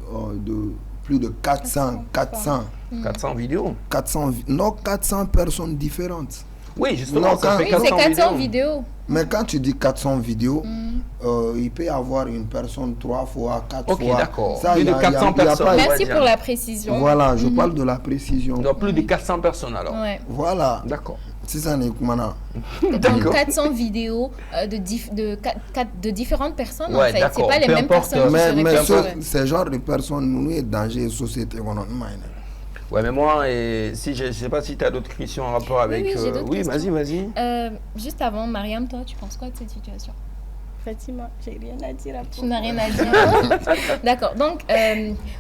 de 400 vidéos. 400 personnes différentes. Oui, justement, Non, ça fait Oui, c'est 400 vidéos. vidéos. Mais quand tu dis 400 vidéos, il peut y avoir une personne 3 fois, 4 Ok, fois. d'accord. Ça, Plus y de a- 400 y a pas- personnes. Merci Ouais, pour la précision. Voilà, je parle de la précision. Donc plus de 400 personnes alors. Ouais. Voilà. D'accord. C'est ça, Nekoumana. Donc D'accord. 400 vidéos de différentes personnes, Ouais, en fait. C'est d'accord. pas les Peu mêmes importe, personnes qui Mais, se mais répètent. ce genre de personnes, nous, est danger société. Ouais, mais moi, si je sais pas si tu as d'autres questions en rapport avec. oui, j'ai d'autres oui, vas-y, questions. vas-y. Juste avant, Mariam, toi, tu penses quoi de cette situation? Fatima, j'ai rien à dire à Tu n'as rien à dire. D'accord. Donc,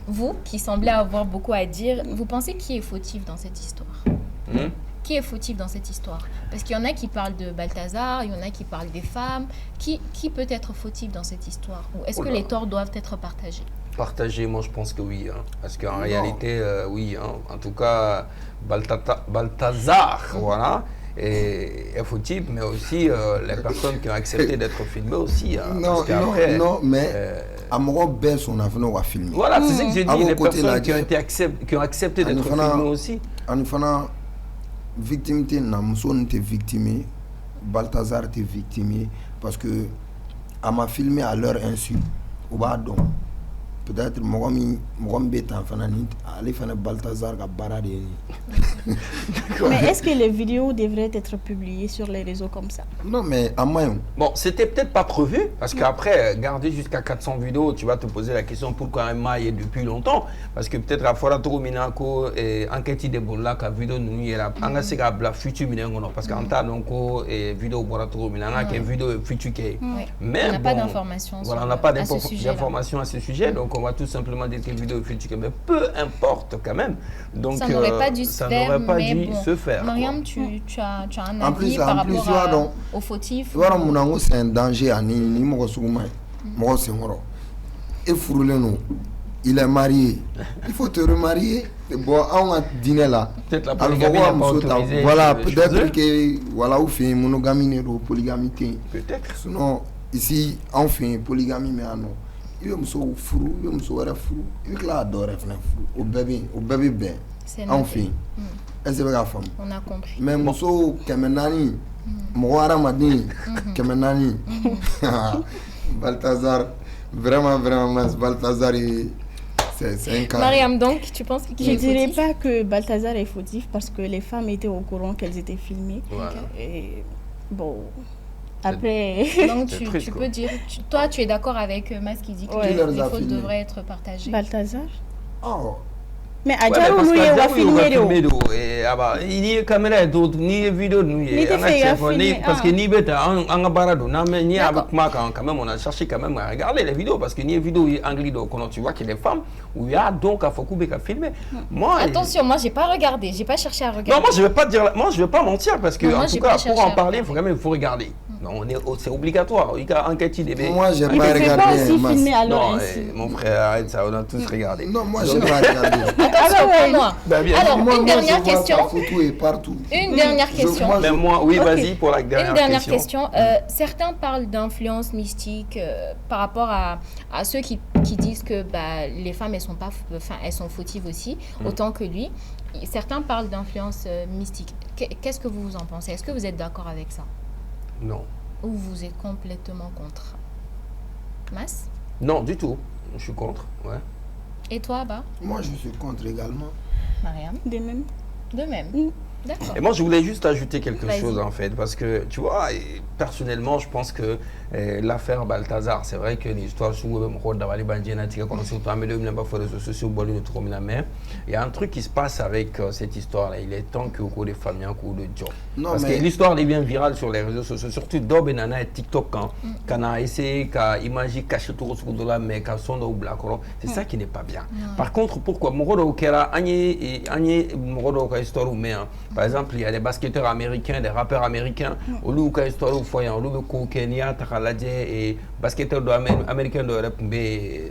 vous, qui semblez avoir beaucoup à dire, vous pensez qui est fautif dans cette histoire? Hmm? Qui est fautif dans cette histoire? Parce qu'il y en a qui parlent de Balthazar, il y en a qui parlent des femmes. Qui peut être fautif dans cette histoire? Ou est-ce que les torts doivent être partagés? Partagé, moi je pense que oui. Hein. Parce qu'en réalité, oui. Hein. En tout cas, Balthazar, voilà, est fautif, mais aussi les personnes qui ont accepté d'être filmées aussi. Hein. Non, Parce qu'après, non, mais à mon baisse, on a venu à filmer. voilà, c'est ce que j'ai À dit. mon Les côté, personnes là, qui ont accepté d'être Anifana- filmées aussi. En fana, victimité, Namso n'était victimé, Balthazar était victimé, parce que elle m'a filmé à leur insu. Au bas donc, peut-être Mogombe est en fana, allez faire Balthazar à Barade. Mais est-ce que les vidéos devraient être publiées sur les réseaux comme ça? Non, mais à moi, Bon, c'était peut-être pas prévu, parce qu'après, garder jusqu'à 400 vidéos, tu vas te poser la question pourquoi un maille depuis longtemps. Parce que peut-être à Fora Toro Minako et enquête de Bolla, la vidéo nous y est là. On a ces gars la future minango, parce qu'en tas donc et vidéo Bora Toro Minanga, qui est vidéo future qui. Oui. Mais On n'a pas bon, d'informations Voilà, on sur- n'a pas à ce sujet-là. d'informations à ce sujet, donc on va tout simplement dire que vidéo future, mais peu importe quand même. Donc, Ça n'aurait pas dû se ça faire, n'aurait pas mais dû bon. se faire. quoi. Mariam, tu as un En avis plus, par en plus, rapport tu vois, donc, aux fautifs? voilà, mon ango, c'est un danger à ni mon souma, mon sengoro. Et Fourleno, il est marié. Il faut te remarier. Bon, on a dîné là. Peut-être la Alors, polygamie voilà, n'est pas monsieur, autorisée. voilà, chez eux. peut-être que voilà, on fait monogamie ou polygamie. Peut-être. Sinon, ici, on fait polygamie, mais non. Il veut me sauver fou, il veut me sauver fou. Il veut adorer fou. Au bébé bien. C'est On noté. fait. Est-ce que la femme? On a compris. Mais muso kemenani, Mouara Madini, kemenani. Balthazar, vraiment, Balthazar, c'est un cas. Mariam, donc, tu penses qu'il Je est ne dirais fautif? pas que Balthazar est fautif parce que les femmes étaient au courant qu'elles étaient filmées. Voilà. Et bon, après, Donc, C'est tu triste, quoi. peux dire... toi, tu es d'accord avec Mas qui dit que Ouais. les Qui les a fautes filmés? devraient être partagées? Balthazar. Oh, Mais Ouais, mais Adjaro, parce nous, que on va Adjaro, il va filmer. filmer d'eau. Et ah bah, il y a caméra d'autres, ni vidéo nous. Ni te fait à filmer, Parce que ah. ni bête, en barado, non mais ni D'accord. avec moi quand même on a cherché quand même à regarder les vidéos parce que ni vidéo anglais quand tu vois qu'il y a des femmes où il y a donc à Fokube qu'à filmer. Moi, Attention, moi, j'ai pas regardé. J'ai pas cherché à regarder. non, moi je vais pas dire, moi je vais pas mentir parce que Non, moi, en tout j'ai cas pas pour cherché en à parler, regarder. il faut regarder. Non, c'est obligatoire. Il y a enquête des moi, j'ai Ils pas ne peuvent pas regardé. aussi Mas. filmer à leur Non, insu. mon frère, arrête ça, on a tous regardé. Non, moi, j'ai pas regardé. Attention, ouais. moi. Bah, bien Alors, sûr. Moi, une moi, dernière je vois question. ta photo est partout. Une dernière Je- question. moi, Mais moi, oui, Ok. vas-y pour la dernière, Une dernière question. Certains parlent d'influence mystique par rapport à ceux qui disent que bah, les femmes, elles sont fautives aussi, autant que lui. Certains parlent d'influence mystique. Qu'est-ce que vous en pensez? Est-ce que vous êtes d'accord avec ça? Non. Ou vous êtes complètement contre? Mas? Non, du tout. Je suis contre. Ouais. Et toi, Bah? Moi, je suis contre également. Mariam? De même. De même. Mm. D'accord. Et moi, je voulais juste ajouter quelque Vas-y. chose en fait, parce que tu vois, personnellement, je pense que l'affaire Balthazar, c'est vrai que l'histoire sur le rôle d'Avali Bandjianatika, qu'on a surtout amené de réseaux sociaux, il y a un truc qui se passe avec cette histoire-là. Il est temps qu'au cours des familles, au cours de job. Non, Parce mais- que l'histoire devient virale sur les réseaux sociaux, surtout Dob et Nana et TikTok, quand on a essayé qu'à imaginer cacher tout ce que mais qu'à son au black, c'est ça qui n'est pas bien. Par contre, pourquoi Morodo Kera, Morodo histoire ou mais par exemple, il y a des basketteurs américains, des rappeurs américains, au lieu de histoire au foyer, au lieu de Kenya, Takaladje et basketteurs américains de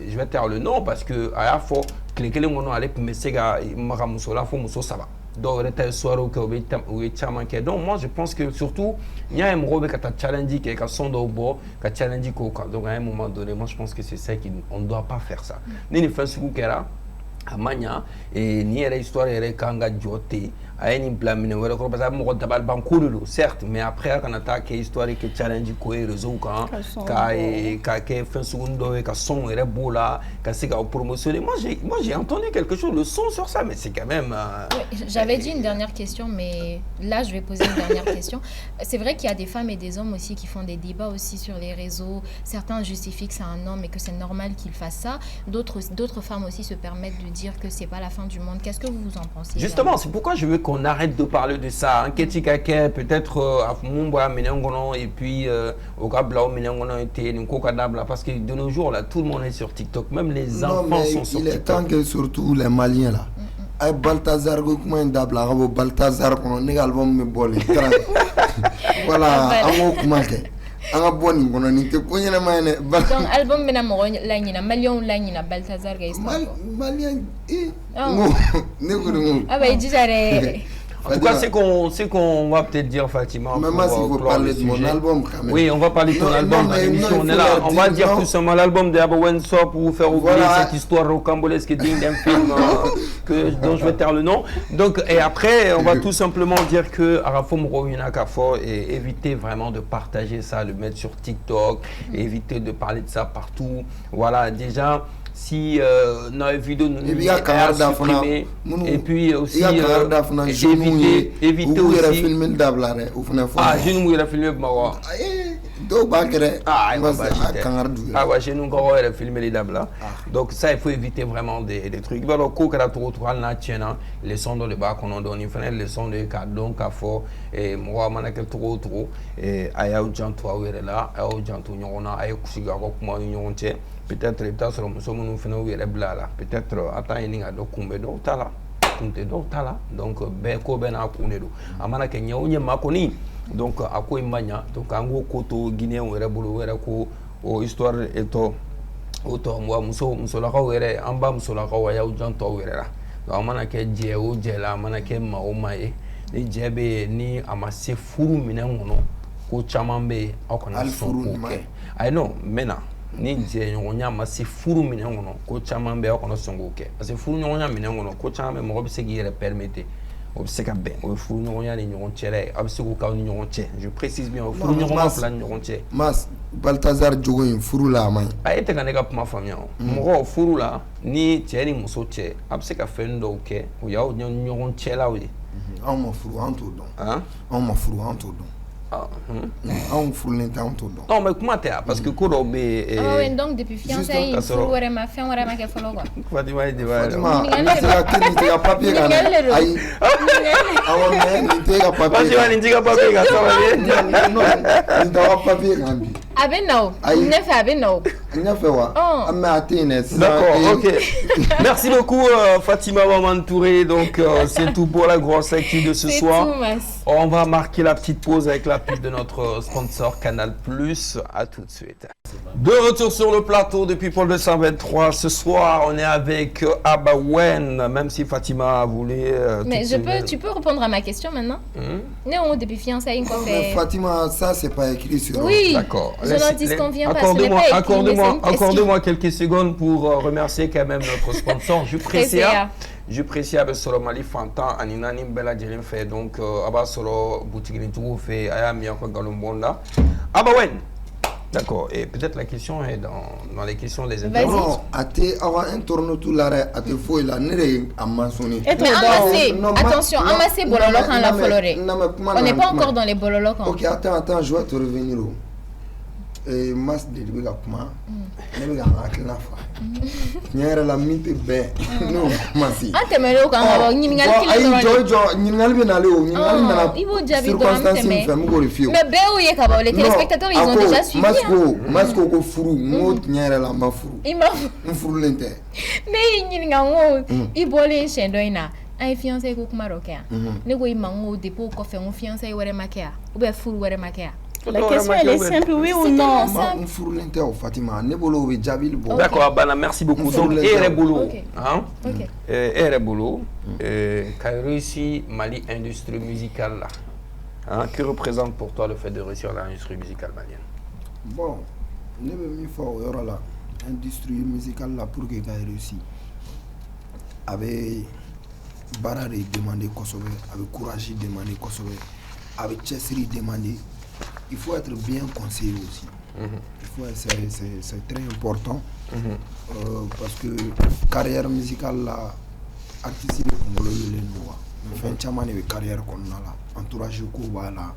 je vais taire le nom parce que à la fois, les gens qui ont allé mais c'est gars, Maramusola, faut muso ça va. dɔw yɛrɛ ta ye soirée kɛ u ye caman kɛ donc moi je pense que surtout n'i y'a ye mɔgɔw bɛ ka taa challenge kɛ ka son dɔw bɔ ka challenge k'o kan donc à un moment donné moi je pense que c'est ça qu'on ne doit pas faire ça ni nin fɛn sugu kɛra a ma ɲa nin yɛrɛ histoire yɛrɛ kan ka jɔ ten a ye nin bila minɛ wɛrɛ kɔrɔ parce que mɔgɔ dabalibanko de don certes mais après a kana taa kɛ histoire kɛ challenge ko ye réseau kan ka kɛ fɛn sugu dɔ ye ka son yɛrɛ b'o la ka se ka promotionner moi j'ai entendu quelque chose le son sur ça mais c'est quand même oui, j'avais dit une dernière question mais là je vais poser une dernière question. C'est vrai qu'il y a des femmes et des hommes aussi qui font des débats aussi sur les réseaux. Certains justifient que c'est un homme et que c'est normal qu'il fasse ça. D'autres femmes aussi se permettent de dire que c'est pas la fin du monde. Qu'est-ce que vous en pensez? Justement, c'est pourquoi je veux qu'on arrête de parler de ça. Peut-être à Mumba, et puis au Gabla, parce que de nos jours, là, tout le monde est sur TikTok. Même les enfants sont sur TikTok. Il est temps que surtout les Maliens, là. Ay Balthazar comment il dabla Balthazar qu'on est album me bolé. Voilà, amo comment que. Anga boni kono ni te ko nyana mayne. Donc album bena mo la nyina Malion la nyina Balthazar ga histoire. Malien ne ko ah bah il dit j'allais. En tout cas, c'est qu'on va peut-être dire, Fatima. Même si vous parlez de mon album, quand même. Oui, on va parler de ton album. On est là. On va dire tout simplement l'album de Aba Wenso pour vous faire oublier cette histoire rocambolesque digne d'un film dont je vais taire le nom. Donc, et après, on va tout simplement dire que Arafom Royunakafo et éviter vraiment de partager ça, le mettre sur TikTok, éviter de parler de ça partout. Voilà, déjà. Si dans les vidéos nous supprimer et puis aussi éviter aussi ah je nous il filmé mawa chez nous quand on filmé les dabla donc ça il faut éviter vraiment des trucs alors quoi que la trop na tiena les sons dans le bas qu'on donne il faut les sons de donc à fort et moi manaka trop et aya janto là aya janto nyona aya kusiga ko kuma nyonche peut-être l'état sur le sommet nous faisons où peut-être attends il y a d'autres combes d'autres là donc ben ko ben a kunedo amana ke nyawnya makoni donc ako imanya donc ango koto guinéen wera bolo wera ko o histoire eto oto mwa muso la ko wera amba muso la ko ya ujanto wera donc amana ke je o je la amana ke ma o maye ni jebe ni amase furu minengono ko chamambe akona so okay I know mena ni je nyonya ma se furu minengono ko chama be akona songo ke parce que furu nyonya minengono ko chama mo be se gi permettre o se ka ben o furu nyonya ni nyon chere ab se ko ka ni nyon che je précise bien o furu nyonya plan nyon che mas Balthazar jogo in furu la mai ay te ka ne ka ma famia mo furu la ni che ni muso che ab se ka fendo ke o ya o nyon che la wi on ma furu en tout donc hein on ma furu en tout donc on fout l'intent tout donc non mais comment t'es parce que kodo be ah oui donc depuis fiançailles il faut voir ma fin voir ma que follow quoi Fatima dit Fatima c'est la qui te papier là aïe ah ouais mais tu as papier Fatima ni diga papier là ça va non tu as papier là Abeno ne fait Abeno ne fait quoi d'accord ok merci beaucoup Fatima Maman Touré donc c'est tout pour la grosse actu de ce soir on va marquer la petite pause avec la pub de notre sponsor Canal+. À tout de suite. De retour sur le plateau depuis Paul 223. Ce soir, on est avec Aba Wen, même si Fatima voulait... mais tu peux répondre à ma question maintenant Non, depuis fiançailles, quoi fait... Fatima, ça, c'est pas écrit sur... Oui, d'accord. Je n'en disconviens pas, ce n'est pas écrit, accordez-moi quelques secondes pour remercier quand même notre sponsor, Je précise avec Solomali Fantan, Aninani Bella Djelin fait donc Aba Solo boutique ni tout fait Ayami encore Galombonda. Aba Wen. D'accord. Et peut-être la question est dans les questions des internautes. Non, avant un tourne tout l'arrêt, à te fouiller la nere à maçonner. Mais amassé, attention, amassé bololo quand la foloré. On n'est pas encore dans les bololo quand. Ok, attends, je vais te revenir. Mas de biga kuma ne biga akina fa nyere la mite be no masi ante melo kan wa nyingal kilo ay jo nyingal be na le o nyingal na ibo jabi do amte mais be o ye ka ba les téléspectateurs ils ont déjà suivi masko ko furu mo nyere la ma furu ima furu lente mais nyingal ngo ibo le chendo ina ay fiancé ko kuma rokia ne ko imango depo ko fe on fiancé were makea ou be furu were makea La question elle est simple, oui ou non? Fatima, D'accord, Abana, merci beaucoup. Donc, Erebolo, hein? Ok. Erebolo, qui a réussi Mali industrie musicale là. Hein? Que représente pour toi le fait de réussir l'industrie musicale malienne? Bon, je vais faire l'industrie musicale là pour qu'elle ait réussi. Avec Barari demandé Kosovo, avec courage demandé Kosovo, avec Chessiri demandé. Il faut être bien conseillé aussi. C'est très important parce que carrière musicale là, artistique comme le fait chaman de carrière qu'on a là, entourage ko voilà.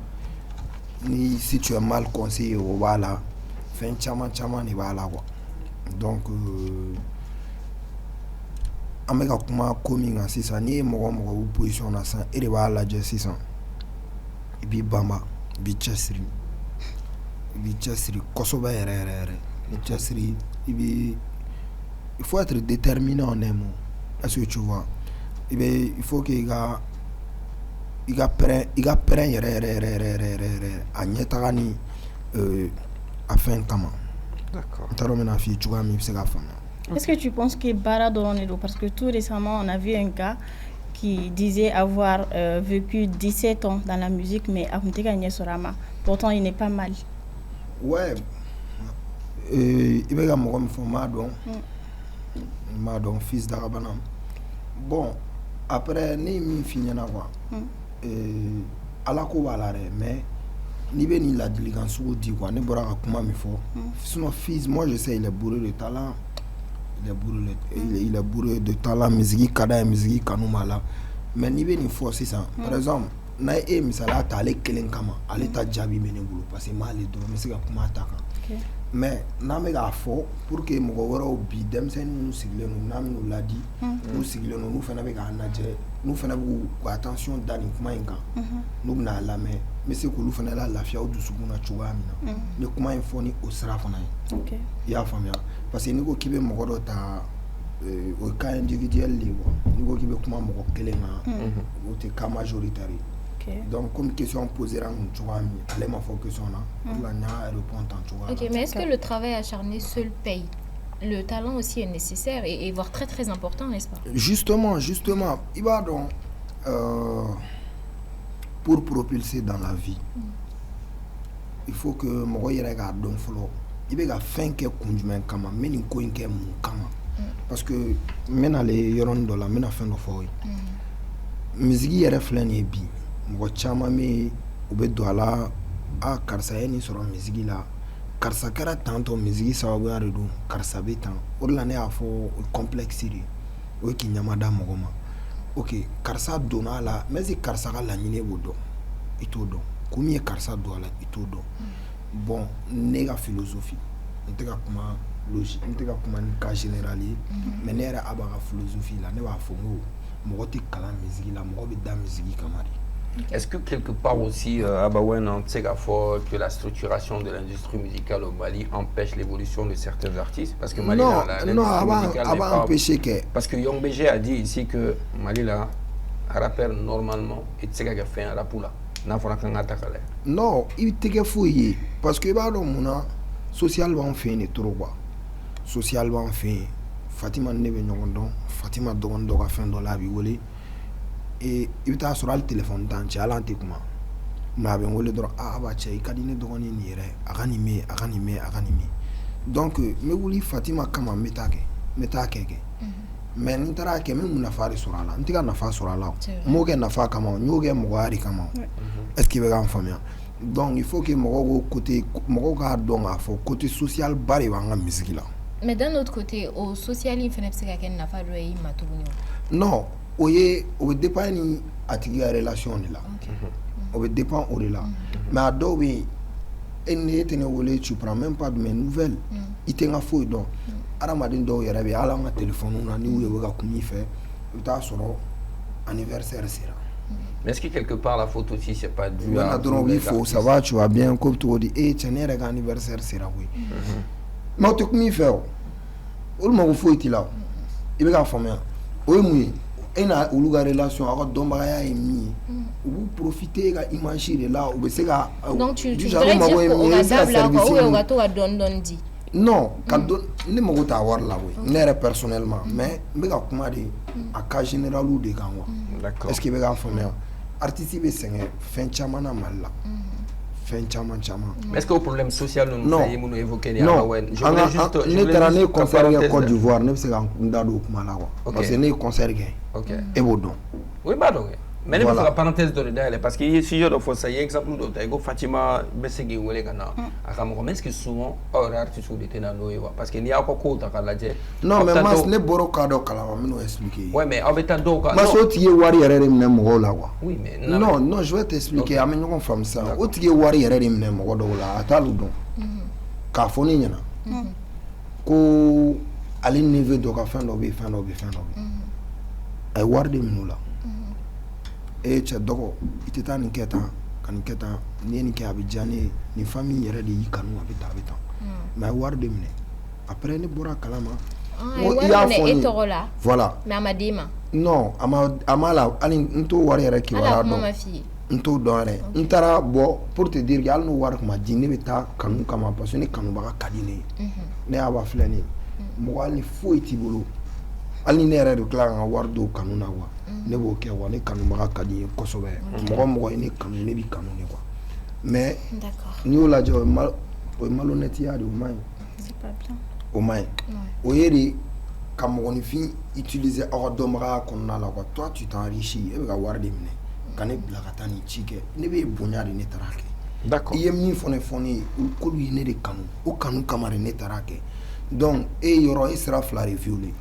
Ni si tu es mal conseillé voilà, fait chaman et voilà quoi. Donc amega kuma coming à 600 ni mo position na 100 et voilà 600 et puis bamba bichasri Kosovo bichasri il faut être déterminé en un mot. Est-ce que tu vois? Il faut qu'il y a prêt à nyetagani à fin kama. D'accord. Est-ce que tu penses que Bara Doronedo, parce que tout récemment on a vu un gars qui disait avoir vécu 17 ans dans la musique, mais à Mtega Sorama, pourtant il n'est pas mal. Ouais, il y a Madon, fils d'Arabanam. Bon, après, ni mi fini na quoi. À la covalare, mais ni ni la diligence ou dit quoi, ne bora comment il faut. Sinon, fils, moi je sais, il est bourré de talent. Il est bourré de talent, musique, kada musique, kanumala. Mais ni ni force ça. Par exemple, na misala ta ale kelen kama, ale ta jabi menebulu parce que mal do mais c'est comment attaquer. Mais na me ga fo pour que mo woro bi dem sen nous sigle nous na nous l'a dit nous sigle nous fana be ga naje nous fana bu attention dans kuma inga nous na la mais c'est que nous fana la lafia ou du sukuna chuwa mina ne kuma infoni au sra fana OK ya famia parce que niko kibe mo woro ta au cas individuel libre niko kibe kuma mo kelenga ou te cas majoritaire. Donc, comme question posée à allez ma question là, Ok, mais est-ce que le travail acharné seul paye? Le talent aussi est nécessaire et voire très très important, n'est-ce pas? Justement, il va donc pour propulser dans la vie, il faut que mon regarde donc follow. Il va faire que conduire kama, mais il faut que mon kama, parce que maintenant les yoron de la maintenant fin de fois, musique est reflété bien. Mo chama me ube doala a karsa yani soro musique la karsa kara tanto musique sababu ya redu karsa betan orla ne afo complexity o ki nyamada mogoma OK karsa dona la mais karsa la nyine bodo itodo komi karsa doala itodo bon nega philosophie nteka kuma logique nteka kuma ka générali mais nera abaga philosophie la ne ba fongo mo ti kala musique la mo be da musique kamari. Est-ce que quelque part aussi, Abawen, que la structuration de l'industrie musicale au Mali empêche l'évolution de certains artistes? Parce que Mali, empêché que... Parce que Young BG a dit ici que Mali, là, un rappeur normalement, et tu sais qu'il a fait un rapoula. Non, il était fouillé. Parce que socialement, fait trop quoi. Socialement, fait Fatima Nebe Nyongondon, Fatima Dogondo a fait un dollar, et il t'a sur le téléphone dans Tchalanté kuma m'a bien volé droit à Abacha et Kadine Dogoni nire aganimé donc me vouli Fatima kama metake mais n'intara ke même na fari sur la n'tika na fa sur la moge na fa kama nyoge mogari kama est-ce qu'il va en famille donc il faut que mogo côté mogo ga donc à faut côté social bari wanga musique là mais d'un autre côté au social il fait que ken na fa do yi matubunyo non oye o dépend ni atigi la relation là o dépend au là mais à do oui en wole tu prends même pas de mes nouvelles il t'en fou donc aramadin do yara be ala ma téléphone na ni wo ga kumi fait ta soro anniversaire sera. Mais est-ce que quelque part la faute aussi c'est pas dû à il faut ça va tu vas bien comme tu dis et tu n'es pas anniversaire sera oui mais tu kumi fait o mo faut il là il va famille o mu et na olu ka relation a ka dɔnbagaya ye min ye u b'u profiter ka image de la u bɛ se ka donc tu voudrais dire qu'au ka dabila quoi ou bien u ka to ka dɔɔni di non ka ne mago t'a wari la koyi ne yɛrɛ personnellement mais n bɛ ka kuma de a cas généraliw de kan quoi est-ce que i bɛ k'a faamuya artiste bɛ sɛgɛn fɛn caman na Mali la fɛn caman caman est-ce que o problème social ninnu fɛn ye minnu évoqué ni non ne taara ne ye concert kɛ Côte d'Ivoire ne bɛ se ka n da don o kuma la quoi parce que ne ye concert kɛ e b'o dɔn oui b'a dɔn kɛ mais ne bɛ fɛ ka parenthèse dɔ de dayɛlɛ parce que i ye sujet dɔ fɔ sisan i ye exemple dɔ ta i ko Fatima bɛ se k'i wele ka na a ka mɔgɔ mais est-ce que souvent aw yɛrɛ artistes de tɛ na n'o ye wa parce que n'i y'aw ka kow ta k'a lajɛ non mais mas ne bɔra o cas dɔ kalama n bɛ n'o expliquer ouais mais aw bɛ taa dɔw kan mas o tigi ye wari yɛrɛ de minɛ mɔgɔw la quoi oui mais non je vais t'expliquer an bɛ ɲɔgɔn faamu sisan o tigi ye wari yɛrɛ de minɛ mɔgɔ dɔw la a t'olu dɔn k'a fɔ ne ɲɛna ko ale neveu dɔ ka fɛn dɔ bɛ yen fɛn dɔ bɛ yen fɛn dɔ bɛ yen a ye wari de minɛ o la e cɛ dɔgɔ i tɛ taa nin kɛ tan ka nin kɛ tan n'i ye nin kɛ a bɛ diya ne ye nin famille yɛrɛ de y'i kanu a bɛ tan a bɛ tan mais a ye wari de minɛ après ne bɔra kalama i y'a fɔ ne voilà mais a ma d'i ma non a ma la hali n t'o wari yɛrɛ kibaruya dɔn n t'o dɔn yɛrɛ n taara bɔ pour te dire que hali n'o wari tun ma di ne bɛ taa kanu kama parce que ne kanubaga ka di ne ye ne y'a ba filɛ ne ye mɔgɔ hali foyi t'i bolo hali ni ne yɛrɛ de tila ka n ka wari don kanu na quoi ne b'o kɛ wa ne kanubaga ka di n ye kosɛbɛ mɔgɔ mɔgɔ ye ne kanu ne bɛ kanu ne quoi mais n'i y'o lajɛ o ye malhonnêteya de o man ɲi o man ɲi o ye de ka mɔgɔninfin utiliser aw ka dɔnbagaya kɔnɔna la quoi toi tu t'enrichis e bɛ ka wari de minɛ ka ne bila ka taa nin ci kɛ ne bɛ bonya de ne taara kɛ d'accord i ye min fɔ ne ye k'olu ye ne de kanu o kanu kama de ne taara kɛ donc e yɔrɔ e sira fila de violer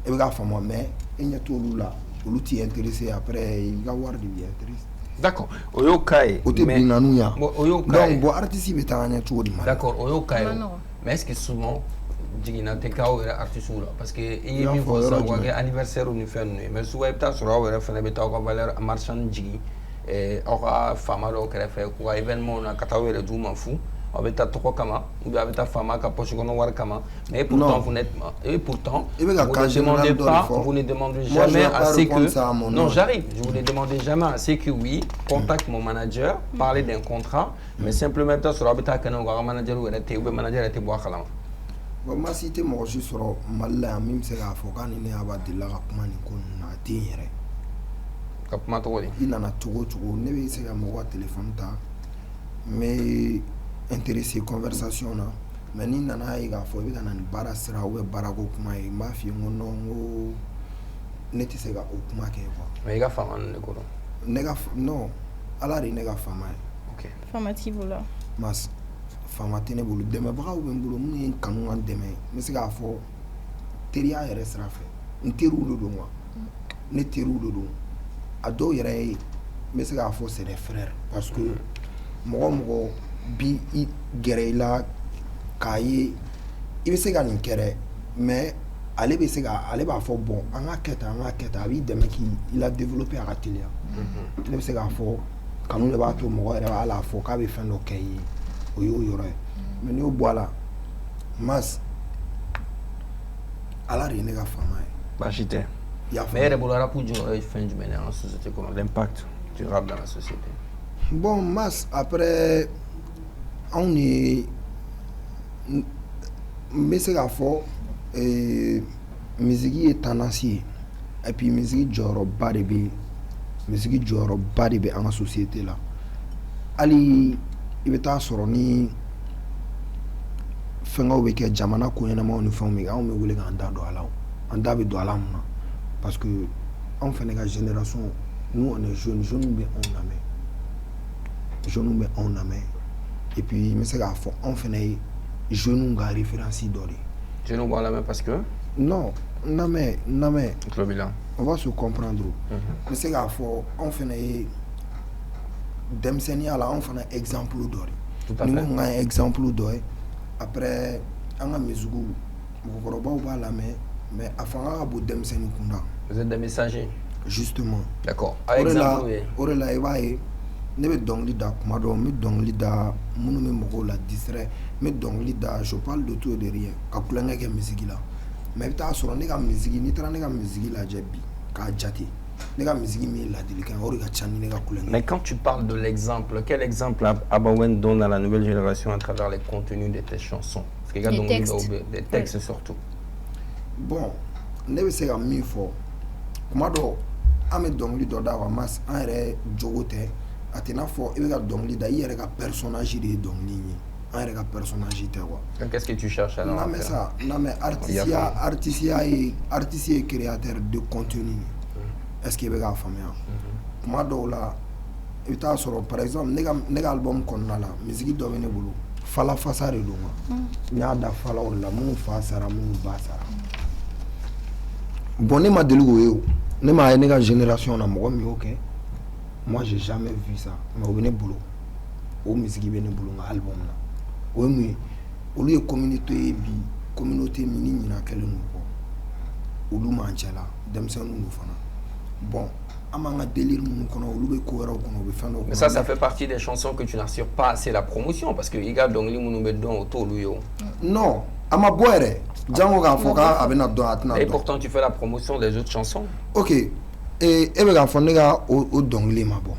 e bɛ k'a faamu mais e ɲɛ t'olu la olu t'i intéressé après i ka wari de b'i intéressé d'accord o y'o cas ye o tɛ binnkanniw ya o y'o cas ye donc bon artiste bɛ taa ɲɛ cogo di ma d'accord o y'o cas ye mais est-ce que souvent jiginna tɛ k'aw yɛrɛ artistes la parce que i ye min fɔ sisan u ka kɛ anniversaire ni fɛn ninnu ye mais souvent i bɛ taa sɔrɔ aw yɛrɛ fana bɛ taa aw ka valeur marchande jigin aw ka faama dɔw kɛrɛfɛ k'u ka événement na ka taa aw yɛrɛ d'u ma fu aw bɛ taa tɔgɔ kama ou bien aw bɛ taa faama ka poche kɔnɔ wari kama mais pourtant vous n'êtes et pourtant vous ne demandez jamais à ce que non j'arrive je vous ne demandez jamais à ce que oui contacte mon manager parler d'un contrat mais simplement ta sɔrɔ aw bɛ taa kɛnɛ u ka manager yɛrɛ tɛ ou bien manager yɛrɛ tɛ bɔ a kalama bon ma si tɛ mɔgɔ si sɔrɔ Mali la yan min bɛ se k'a fɔ k'a ni ne y'a delila ka kuma nin ko ninnu na a tɛ n yɛrɛ ka kuma cogo di i nana cogo o cogo ne bɛ se ka mɔgɔ ka téléphone ta n bɛ intéressé conversation na mais ni nana ye k'a fɔ i bɛ ka na nin baara sira ou bien baarako kuma ye n b'a f'i ye n ko non n ko ne tɛ se ka o kuma kɛ quoi mais i ka faama ninnu de ko dɔn ne ka non ala de ye ne ka faama ye ok faama t'i bolo mas faama tɛ ne bolo dɛmɛbagaw bɛ n bolo minnu ye n kanu ka dɛmɛ n bɛ se k'a fɔ teriya yɛrɛ sira fɛ n teriw de don quoi ne teriw de don a dɔw yɛrɛ ye n bɛ se k'a fɔ c'est des frères parce que mɔgɔ mɔgɔ bi i gɛrɛ i la k'a ye i bɛ se ka nin kɛ dɛ mais ale bɛ se ka ale b'a fɔ bon an ka kɛ tan a b'i dɛmɛ k'i la développer a ka teliya ne bɛ se k'a fɔ kanu de b'a to mɔgɔ yɛrɛ b'a la fɔ k'a bɛ fɛn dɔ kɛ i ye o y'o yɔrɔ ye mais n'i y'o bɔ a la mas ala de ye ne ka faama ye baasi tɛ mais e yɛrɛ bolo rap jɔyɔrɔ ye fɛn jumɛn ye an ka société kɔnɔ l'impact du rap dans la société bon mas après anw de n bɛ se k'a fɔ misiki ye tendance ye et puis misiki jɔyɔrɔba de bɛ an ka société la hali i bɛ taa sɔrɔ ni fɛngɛw bɛ kɛ jamana ko ɲɛnamaw ni fɛnw bɛ kɛ anw bɛ wele k'an da don a la an da bɛ don a la mun na parce que anw fana ka génération nous on est jeunes bɛ anw lamɛn et puis n bɛ se k'a fɔ anw fana ye jeunes ka référence dɔ de ye. jeunes b'a lamɛn parce que. non n lamɛn. tulo b'i la. on va se comprendre. n bɛ se k'a fɔ anw fana ye denmisɛnninya la anw fana exemple dɔ de. tout à fait ni ko n ka exemple dɔ ye après an ka musique mɔgɔkɔrɔbaw b'a lamɛn mais a fanga ka bon denmisɛnnin kunda. vous êtes des messagers. justement. d'accord a exemple ye. o de la i b'a ye ne bɛ dɔnkili da kuma dɔ n bɛ dɔnkili da minnu bɛ mɔgɔw la distrait n bɛ dɔnkili da je parle de tout et de rien ka kulonkɛ kɛ musique la mais i bɛ taa sɔrɔ ne ka musique n'i taara ne ka musique lajɛ bi k'a jate ne ka musique min ye ladilikan o de ka ca ni ne ka kulonkɛ. Mais quand tu parles de l'exemple, quel exemple Abawen donne à la nouvelle génération à travers les contenus de tes chansons? Parce qu'il y a des textes surtout. Bon, ne bɛ se ka min fɔ kuma dɔ an bɛ dɔnkili dɔ da wa mas an yɛrɛ jogo tɛ a tɛ n'a fɔ i bɛ ka dɔnkili da i yɛrɛ ka personnage de ye dɔnkili ye an yɛrɛ ka personnage tɛ quoi. Qu'est-ce que tu cherches alors? Non mais ça, non mais artiste ye créateur de contenu. Est-ce qu'il y a des familles? Kuma dɔw la i bɛ taa sɔrɔ par exemple ne ka album kɔnɔna la musique dɔ bɛ ne bolo fala fasa de don quoi. N y'a da fala o la minnu fa sara minnu ba sara. Bon ne ma deli k'o ye o ne m'a ye ne ka génération na mɔgɔ min y'o kɛ moi j'ai jamais vu ça mais o bɛ ne bolo o musique bɛ ne bolo n ka album na o ye mun ye olu ye communauté ye bi communauté min ni ɲinan kɛlen don kɔ olu m'an cɛ la denmisɛnninw don fana bon an b'an ka délire minnu kɔnɔ olu bɛ ko wɛrɛw kɔnɔ u bɛ fɛn dɔw kɔnɔ. Mais ça fait partie des chansons que tu n'assures pas assez la promotion parce que i ka dɔnkili minnu bɛ dɔn o t'olu ye o. Non a ma bɔ yɛrɛ jango k'a fɔ k'a bɛna dɔn a tɛna dɔn. Et pourtant tu fais la promotion des autres chansons. Ok e bɛ k'a fɔ ne ka o dɔnkili ma bɔ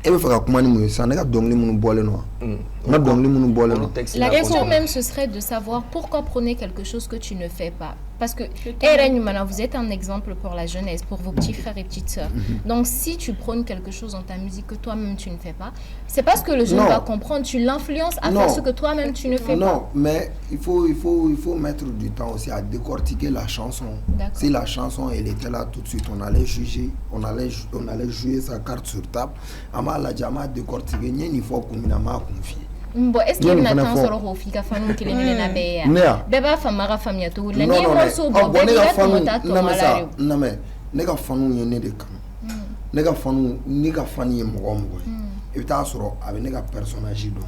e bɛ fɛ ka kuma ni mun ye sisan ne ka dɔnkili minnu bɔlen don wa n ka dɔnkili minnu bɔlen don. La question même ce serait de savoir pourquoi prôner quelque chose que tu ne fais pas. Parce que, vous êtes un exemple pour la jeunesse, pour vos petits frères et petites sœurs. Donc, si tu prônes quelque chose dans ta musique que toi-même tu ne fais pas, c'est parce que le jeune va comprendre, tu l'influences à faire ce que toi-même tu ne fais pas. Non, mais il faut mettre du temps aussi à décortiquer la chanson. Si la chanson, elle était là tout de suite, on allait juger, on allait jouer sa carte sur table. Ama la jama décortiquer, il faut qu'on m'a confié. Bon, est-ce qu'il y a une attente sur le rofi ka fanu kelen na be ya beba famara famia to la ni morceau bo be la to na mais ne ka fanu ye ne de kan ne ka fanu ni ka fani ye mɔgɔ mɔgɔ ye i bɛ taa sɔrɔ a bɛ ne ka personnage dɔn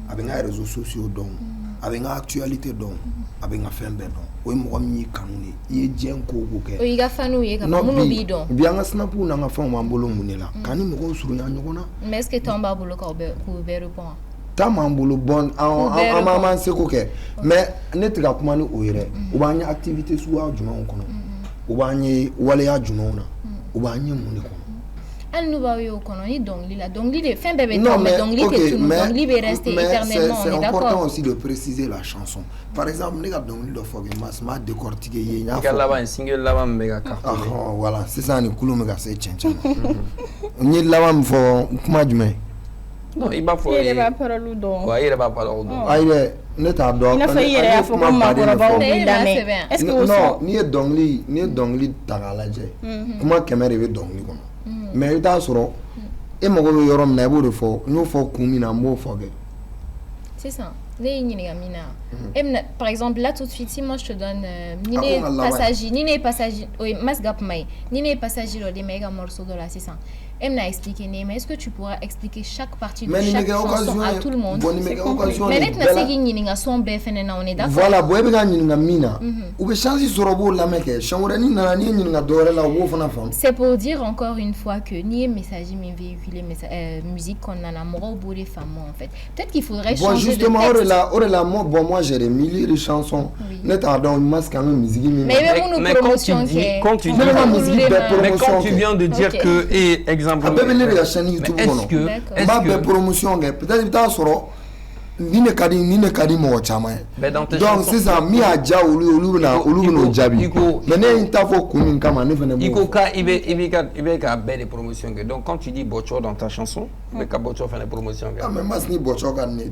a bɛ n ka réseaux sociaux dɔn a bɛ n ka actualité dɔn a bɛ n ka fɛn bɛɛ dɔn o ye mɔgɔ min y'i kanu de i ye diɲɛ ko o ko kɛ o y'i ka fanu ye ka minnu b'i dɔn bi an ka snapu n'an ka fɛnw b'an bolo mun de la k'an ni mɔgɔw surunya ɲɔgɔn na. Mais est-ce que temps b'a bolo k'u bɛɛ répondre? Tam an bolo bon an man seko kɛ mais ne tɛ ka kuma ni o yɛrɛ u b'an ye activité suguya jumɛnw kɔnɔ u b'an ye waleya jumɛnw na u b'an ye mun de kɔnɔ. Hali n'u b'aw ye o kɔnɔ ni dɔnkili la dɔnkili de fɛn bɛɛ bɛ taa mais dɔnkili tɛ tunu dɔnkili bɛ rester éternellement on est d'accord. C'est important aussi de préciser la chanson. Par exemple ne ka dɔnkili dɔ fɔ kɛ m'a décortiquer ye n y'a fɔ. I ka laban single laban min bɛ ka cartonner. Voilà sisan ni kulu bɛ ka se cɛncɛn ma n ye laban min fɔ kuma jumɛn. Non, il b'a fallu. Il va parler d'on. Ouais, il va parler d'on. Aïe, ne t'a d'on. Il a fait hier à fond ma boroba au Bindame. Est-ce que non, ni est dongli tagalaje. Comment caméra est dongli comme. Mais il t'a soro. Et mon gars yorom na ebo de fo, nous fo kumi na mo fo. C'est ça. Par exemple, là tout de suite, si moi je te donne Nine passager, oui, Masgap Mai, Nine passager, les méga morceaux de la 600. M'a expliqué, mais est-ce que tu pourras expliquer chaque partie de chaque chanson à tout le monde? Mais maintenant, c'est qu'il y a son BFN, on est d'accord. Voilà, vous avez gagné une mina. Ou bien changer sur le bord de la mec, c'est pour dire encore une fois que ni message, ni véhiculer musique qu'on a amoureux au bout des femmes en fait. Peut-être qu'il faudrait changer de texte. Moi j'ai des milliers de chansons. Net à dans une masque quand même musique. Mais quand tu viens de dire que exemple est-ce que promotion peut-être dans soro ni ne kadi mo chama donc c'est ça mi aja olu no jabi mais ne ta fo kumi kama ne fene iko ka ibe ka belle promotion donc quand tu dis bocho dans ta chanson mais ka bocho fait la promotion mais mas ni bocho kan ne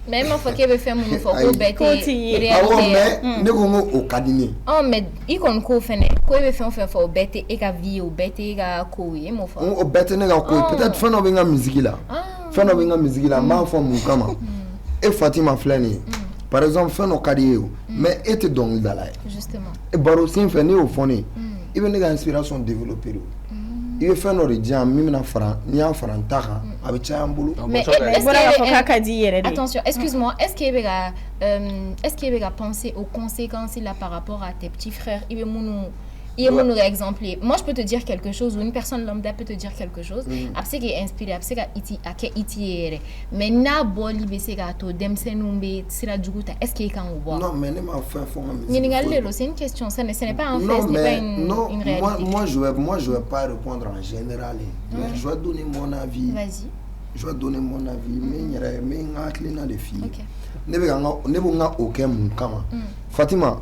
même il faut qu'il veut faire mon faut bête réalité mais ne ko o kadini oh mais il kon ko fene ko veut faire faut bête et ka vie au bête et ka ko e mo fa o bête ne ka ko peut-être feno benga musique là feno benga musique là ma fo mu kama e Fatima flani par exemple feno kadi mais était donc là justement e baro sin fene au foni il veut une inspiration développer il veut faire nos gens même na fran ni en fran taka avec chambulu mais attention excuse-moi est-ce qu'il va penser aux conséquences là par rapport à tes petits frères il veut Il y a mon exemple. Moi, je peux te dire quelque chose, ou une personne lambda peut te dire quelque chose. Après, qui est inspiré, après, qui est iti. Mais na boli bese gato dem senumbe sira juguta. Est-ce qu'il est quand on Non, mais ne m'a fait fond. C'est une question. Ce n'est pas un fait, ce n'est pas une réalité. Moi, je vais pas répondre en général. Mais je vais donner mon avis. Vas-y. Je vais donner mon avis. Mais il y a des filles. Ne veux aucun kama. Fatima,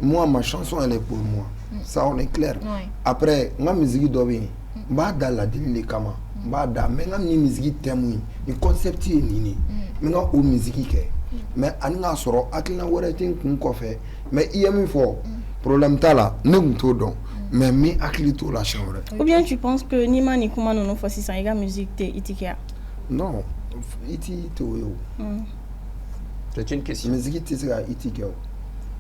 moi, ma chanson, elle est pour moi. Ça, on est clair. Après, ma musique doit bien. Bah, dans la dîne, les kama. Bah, dans la musique témoin. Le concept est nini. Mais non, au musique qui est. Mais anga soro akina waratin kun kofe mais iyami fo problème ta la ne to don mais mi akili to la chambre. Ou bien tu penses que Nima ni kuma no fosi sa ega musique te itikia? Non, iti to yo. C'est une question. Musique te sera itikia.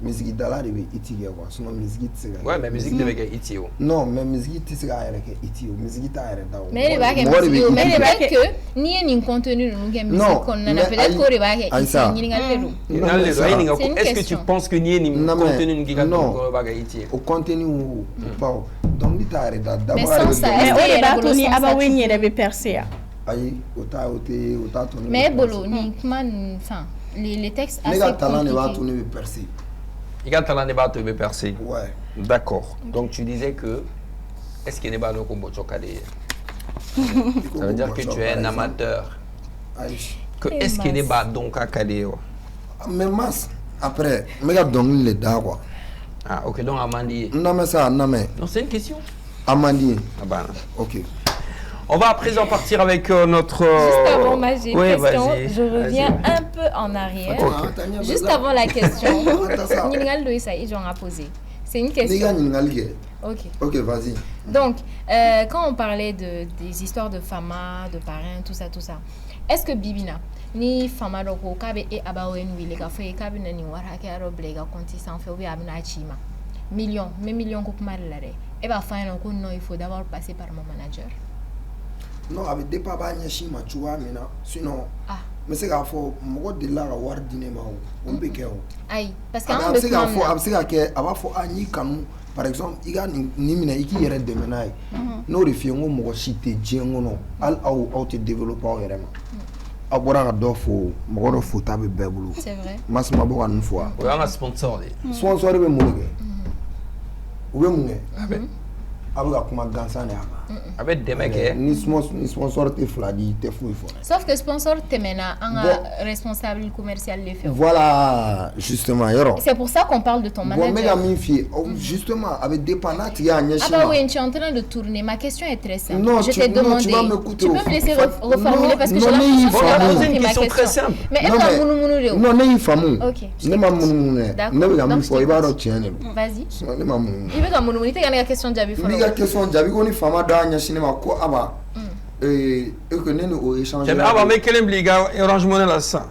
Musique dala de itikia quoi. Sinon musique te sera. Ouais, mais musique de vega itio. Non, mais musique te sera avec itio. Musique ta avec da. Mais le bac que ni un contenu nous game musique qu'on a peut-être qu'on va est-ce que tu penses que ni un contenu nous game va itio? Au contenu ou pas. Donc il t'a arrêté d'abord. Mais sans ça, est-ce que Tony Abaweni avait percé? Aïe, autant tourner. Mais bolo ni comment enfin les textes assez compliqués. Les talents ne va tourner percer. Il y a talent de battre et percer. Ouais. D'accord. Donc tu disais que est-ce qu'il n'est pas no combo chokade? Ça veut dire que tu es un amateur. Que est-ce qu'il n'est pas donc à Kadé? Mais masse après, mais gars donc les da quoi. Ah ok donc Amandi. Non mais ça non mais. Non c'est une question. Amandi. Ah bah. Ok. On va à présent partir avec notre... Juste avant ma question, je reviens un peu en arrière. Okay. Juste avant la question, Ningal Loïsa, ils ont posé. C'est une question. Ok. Ok, vas-y. Donc, quand on parlait des histoires de Fama, de parrains, tout ça, est-ce que Bibina, ni Fama Roko, Kabe et Abawen, les gars, fait Kabe Nani, Warake, Aroblega, Conti, sans faire, oui, Abna Chima. Millions, mais millions de malades. Et bien, il faut d'abord passer par mon manager. Non, avec des papas, tu vois, maintenant. Sinon, mais c'est qu'il faut de la avoir dîner, on peut que. Aïe, parce qu'à par exemple, il y a ni qui est de menaille. Nous refions au cité, Djengono, au te développer vraiment. Abora do fo mogoro fo tabe bebulu. C'est vrai. Masma bo anu fois. On a un sponsor. Sponsor be mulge. Ube munge. Abuga kuma gansa ne aba. Avec des mecs ni sponsor te fladi te fou fo. Sauf que sponsor te mena un responsable commercial les fait. Voilà, justement yoro. C'est pour ça qu'on parle de ton manager. Bon mega mi fi justement avec des panates ya nyashima. Ah bah oui, tu es en train de tourner. Ma question est très simple. Non, je t'ai demandé. Tu peux me laisser reformuler parce que j'ai l'impression que tu as posé ma question. Mais elle va mounou. Non, ne famu. OK. Ne ma mounou. Ne ga mi fo ibaro tienne. Vas-y. Ne ma mounou. Il veut ga mounou. Il y a une question Jabi fo. Il y a question Jabi ko ni fama da nyashima ko aba. Et que nous au échange. Ah bah mais quel implica Orange Money là ça.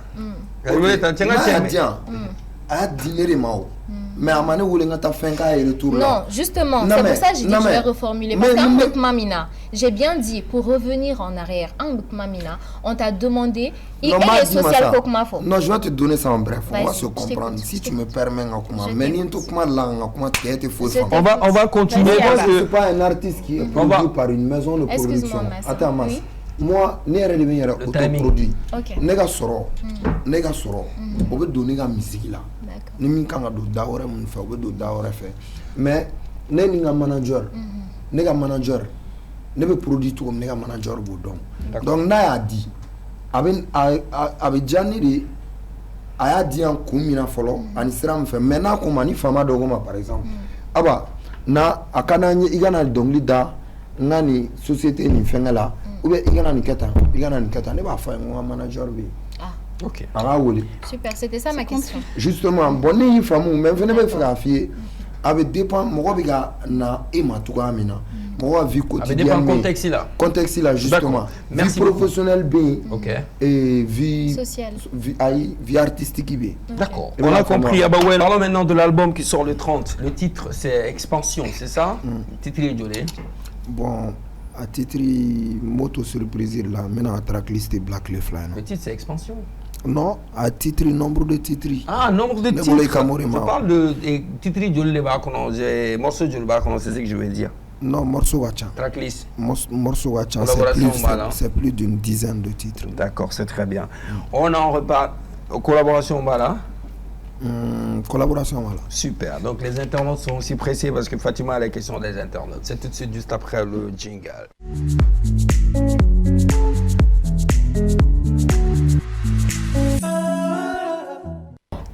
A dîner mao. Mais à mané où les ta fin ka retour là. Non, justement, c'est pour ça que j'ai dit que je vais reformuler parce qu'en Mamina, j'ai bien dit pour revenir en arrière, en Mamina, on t'a demandé et les social kokmafo. Non, je vais te donner ça en bref, on va se comprendre si tu me permets mais ni tout comment là comment tu es faux. On va continuer parce que c'est pas un artiste qui est produit par une maison de production. Attends, moi, ne yɛrɛ de bɛ n yɛrɛ autoproduit ne ka sɔrɔ o bɛ don ne ka musique la ni min kan ka don da wɛrɛ minnu fɛ o bɛ don da wɛrɛ fɛ mais ne ni n ka manager ne bɛ produit cogo min ne ka manager b'o dɔn donc n'a y'a di a bɛ diya ne de a y'a di yan kun min na fɔlɔ ani sira min fɛ mais n'a ko ma ni faama dɔ ko ma par exemple aba na a ka d'an ye i kana dɔnkili da n ka nin société nin fɛngɛ la ou bien il y a une quête, ne va faire un manager bi. Ah. OK. Super, c'était ça ma question. Justement, bon ni famu même venez me faire affier avec dépend mo biga na e matuka mina. Mo vie quotidienne. Avec dépend contexte là. Contexte là justement. Vie professionnelle bien. OK. Et vie sociale. Vie artistique bien. D'accord. On a compris. Ah bah ouais, parlons maintenant de l'album qui sort le 30. Le titre c'est Expansion, c'est ça? Titre isolé. Bon à titre moto surprise là maintenant à tracklist Black Leaf là. Le titre c'est Expansion. Non, à titre, nombre de titres. Ah, nombre de Ne titres. voulez qu'à mourir, Je moi. parle de titres de morceaux de Bakono, c'est ce que je veux dire. Non, morceau Wacha. Tracklist. Morceau Wacha, Collaboration, voilà. c'est plus d'une dizaine de titres. D'accord, c'est très bien. On en reparle. Collaboration, voilà. Collaboration, voilà. Super. Donc les internautes sont aussi pressés parce que Fatima a la question des internautes. C'est tout de suite juste après le jingle.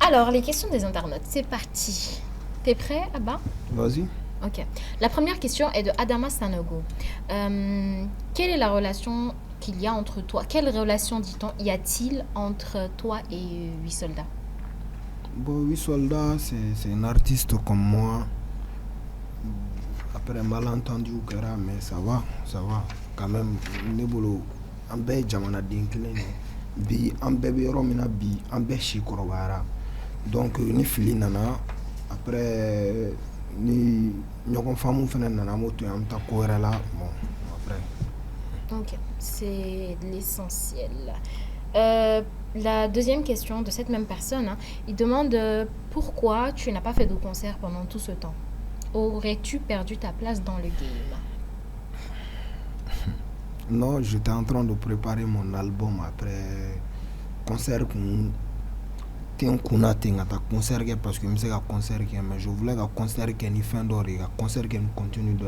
Alors, les questions des internautes, c'est parti. T'es prêt, Abba? Vas-y. Ok. La première question est de Adama Sanogo. Quelle est la relation qu'il y a entre toi? Quelle relation, dit-on, y a-t-il entre toi et 8 soldats? Bon, 8 soldats, c'est un artiste comme moi. Après un malentendu, mais ça va. Quand même, Nebolo, un bel jamana d'inclin. Bi, un bébé romina bi, un bel chikorobara. Donc, ni fili nana. Après, ni ñogon famu fene nana moto am ta ko là. Bon, après. Ok, c'est l'essentiel. La deuxième question de cette même personne, il demande pourquoi tu n'as pas fait de concert pendant tout ce temps. Aurais-tu perdu ta place dans le game? Non, j'étais en train de préparer mon album après concert qu'on concert parce que je me concert mais je voulais un concert qui est fin d'orée, un concert qui continue de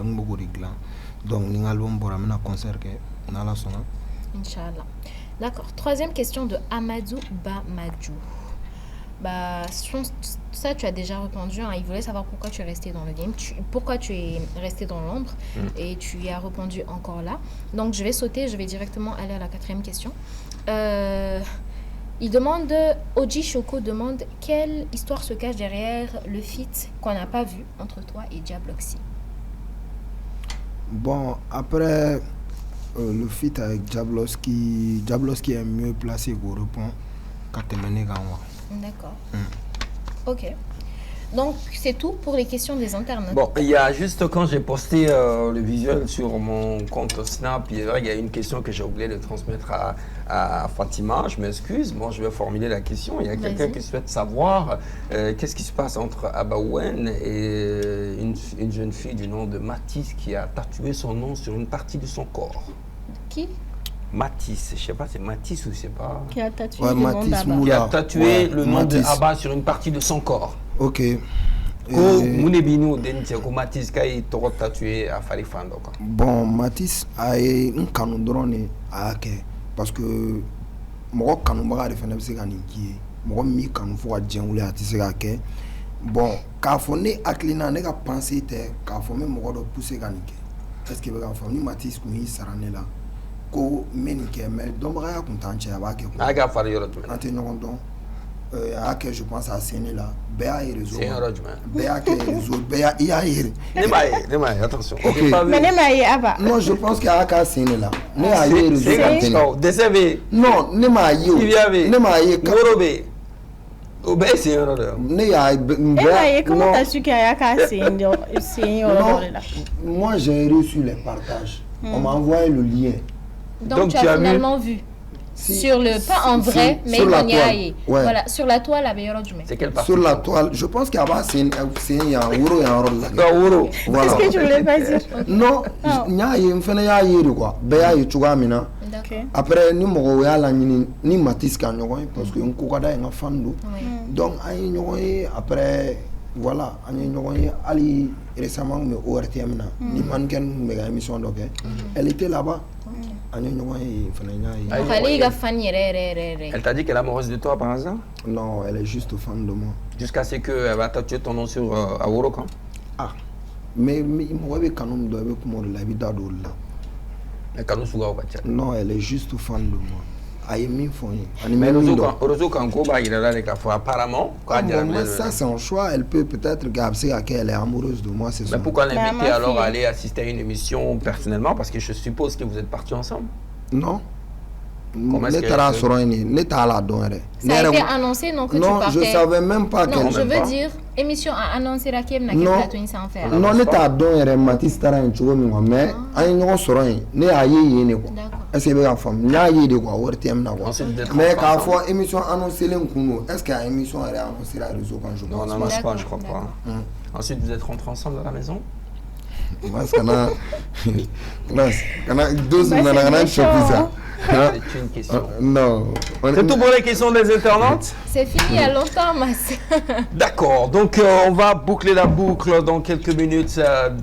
donc un album pour amener un concert qui dans la sonne. Inch'Allah. D'accord. Troisième question de Amadou Bamadou. Bah, ça, tu as déjà répondu. Il voulait savoir pourquoi tu es resté dans le game, pourquoi tu es resté dans l'ombre, et tu y as répondu encore là. Donc, je vais sauter, je vais directement aller à la quatrième question. Il demande, Oji Shoko demande quelle histoire se cache derrière le feat qu'on n'a pas vu entre toi et Diabloxy. Bon, après le feat avec Diabloski est mieux placé pour répondre qu'à Temene Gawa. D'accord. Ok. Donc, c'est tout pour les questions des internautes. Bon, il y a juste quand j'ai posté le visuel sur mon compte Snap, il y a une question que j'ai oublié de transmettre à Fatima. Je m'excuse. Bon, je vais formuler la question. Il y a quelqu'un qui souhaite savoir qu'est-ce qui se passe entre Abaouen et une jeune fille du nom de Matisse qui a tatoué son nom sur une partie de son corps. Qui? Matisse, je sais pas, c'est Matisse ou je sais pas. Qui a tatoué Ouais, le nom Matisse d'Abba. Qui a tatoué le nom de Matisse. Abba sur une partie de son corps. Ok. Ko Mounebino Dentia, ko Matisse qui a tatoué à Falifando. Bon, Matisse a un canon drone à Ake parce que moi, canon bagarre fait n'importe quoi qui moi mi canon faut à Djen ou les artistes à Ake. Bon, quand on est à Clina, on a pensé quand on est moi de pousser Ganike. Est-ce que quand on est Matisse qu'on y sera là? Ko menike mais donc bagarre content chez Abake. Aga Fari Yorot. Maintenant donc. Ake je pense à Séné là. Béa et réseau. C'est un rodement. Béa et réseau. Béa il y a Nemaye, attention. Ok. J'ai pas vu. Mais Nemaye Abba. Non, je pense qu'il y a qu'à Séné là. Ne a eu réseau. C'est un DCV. Non, ne m'a eu. Il y avait. Ne m'a eu. Morobe. Obe, c'est un rodement. Ne y a Nemaye, comment non. t'as su qu'il y a qu'à c'est Non, moi j'ai reçu les partages. On m'a envoyé le lien. Donc, tu as finalement vu. Si- Sur le, pas en si- vrai, si- mais sur la on y a toile. allé. Ouais. Voilà, sur la toile, la meilleure du C'est quelle partie? Sur la toile, je pense qu'il y a pas c'est un euro et un rôle là. Euro. Voilà. Qu'est-ce que tu voulais pas dire? Non, il y a un fait ya yiri quoi. Béa et Chugamina. D'accord. Après ni mo ya la ni Matisse kan ñoy parce que on ko da nga fandu. Oui. Donc ay ñoy après voilà, ay ñoy ali récemment mais ORTM na ni manken méga émission donc elle était là-bas. Ay ñoy fana ñay. Donc, allez, il a fan, yéré. Elle t'a dit qu'elle est amoureuse de toi par hasard? Non, elle est juste fan de moi. Jusqu'à ce qu'elle va tatouer ton nom sur Auro quand? Ah. Mais moi be kanum do be kumo la vida do la. Elle canot sous Auro. Non, elle est juste fan de moi. Ay mi fon yi. Mais Rozo Kanko, il est là avec la foi. Apparemment, Ça c'est un choix, elle peut peut-être garder à qu'elle est amoureuse de moi, c'est ça. mais pourquoi l'inviter ma alors fille. à aller assister à une émission personnellement? Parce que je suppose que vous êtes partis ensemble. Non. Comment est-ce Ne qu'elle tara se- soro ni, ne ta la don re. Ça a été annoncé, non, que tu Non, partais. je savais même pas Non, qu'elle je veux dire, émission a annoncé la Kiem n'a Non. pas plateau sans faire. Non, ne ta don re Matisse tara en chugo mi mais ay no soro ni, ne aye ye ne ko. D'accord. est-ce que la femme il y a de quoi Ensuite, d'être mais ensemble. quand fois émission annoncée est-ce qu'il y a émission elle est annoncée la réseau quand je Non, pense non, je D'accord, crois pas. Hum. Ensuite, vous êtes rentrés ensemble dans la maison? Moi c'est quand deux c'est semaines méchant. ça. C'est une question. Non. C'est tout pour les questions des internautes? C'est fini il y a longtemps, Mas. D'accord, donc on va boucler la boucle dans quelques minutes,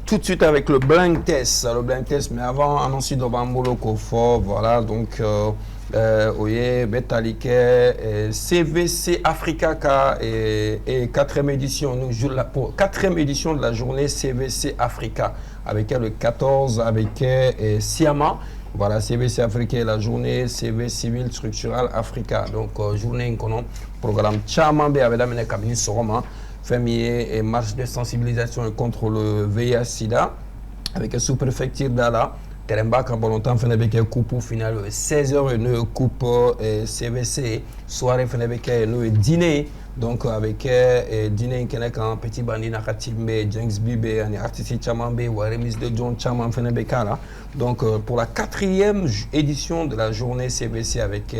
tout de suite avec le blind test. Le blind test, mais avant, ensuite on va Molokofo, voilà, donc Oye, Betalike, CVC Africa et 4e édition, nous jouons pour 4e édition de la journée CVC Africa, avec le 14, avec Siama. Voilà, CVC Africa, la journée CV civil structural Africa. Donc, journée inconon, programme Tchamambe avec la cabine Soroma, famille et marche de sensibilisation contre le VIH-Sida, avec la sous-préfecture d'Ala. Teremba Kabolontan fait avec un coupe final 16h et nous coupe CVC soirée fait avec nous dîner donc avec dîner qui est un petit bandit nakatimbe James Bibe un artiste Chamambe ou remise de John Chamam fait avec là donc pour la 4e édition de la journée CVC avec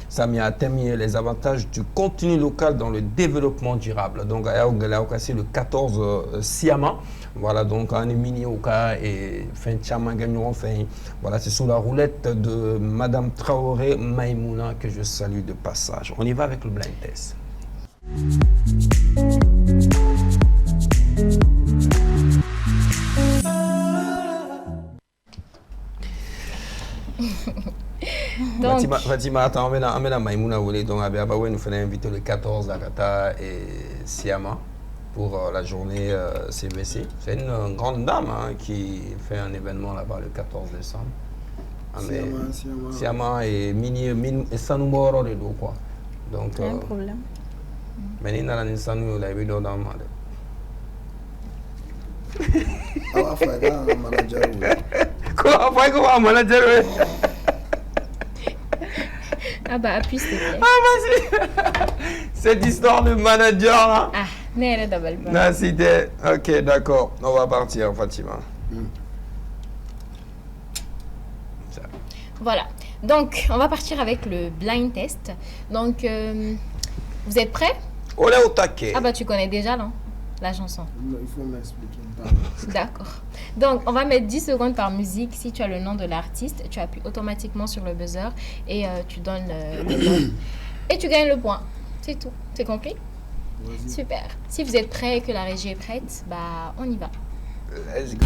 Samia Temi les avantages du contenu local dans le développement durable donc à Yaougala le 14 Siama. Voilà, donc on est mini au cas et fin Tchama gagneront fin. Voilà, c'est sous la roulette de Madame Traoré Maïmouna que je salue de passage. On y va avec le blind test. Donc, Fatima, attends, on met la Maïmouna donc nous faisons inviter le 14 à Gata et Siama. Pour la journée CVC. C'est une grande dame hein, qui fait un événement là-bas le 14 décembre. Siama et Mini et Sanumoro de l'eau quoi. Donc, un problème. Mais il y a une Sanu la vidéo dans le monde. Ah, ouais, un manager. Quoi, un manager? ah bah, appuie s'il te plaît. Ah, vas-y. Cette histoire de manager là. Ah, n'est pas double. Non, c'était. Ok, d'accord. On va partir, Fatima. Voilà. Donc, on va partir avec le blind test. Donc, vous êtes prêts? Olé au taquet. Ah bah, tu connais déjà, non? La chanson. Il faut m'expliquer. D'accord. Donc, on va mettre 10 secondes par musique. Si tu as le nom de l'artiste, tu appuies automatiquement sur le buzzer et tu donnes le nom. Et tu gagnes le point. C'est tout. C'est compris? Super. Si vous êtes prêts et que la régie est prête, bah, on y va. Let's go.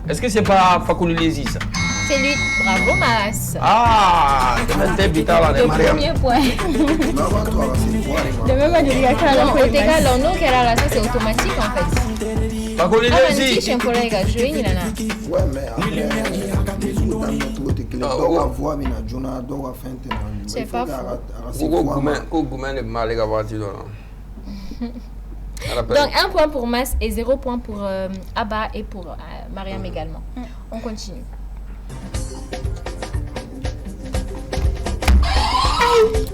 Est-ce que c'est pas Fakouli Lézi ça? C'est lui. Bravo, Mas. Ah, c'est vital là, Le Mariam. premier point. De même manière que Non, la au Tégal, non, qu'elle a là, ça c'est automatique en fait. Fakouli Ah, Lézi. Manti, un collègue a joué, il en a. Ouais, mais C'est pas Ko Goumen est mal les gars voiture là. Donc, 1 point pour Mas et 0 point pour Abba et pour Mariam également. On continue.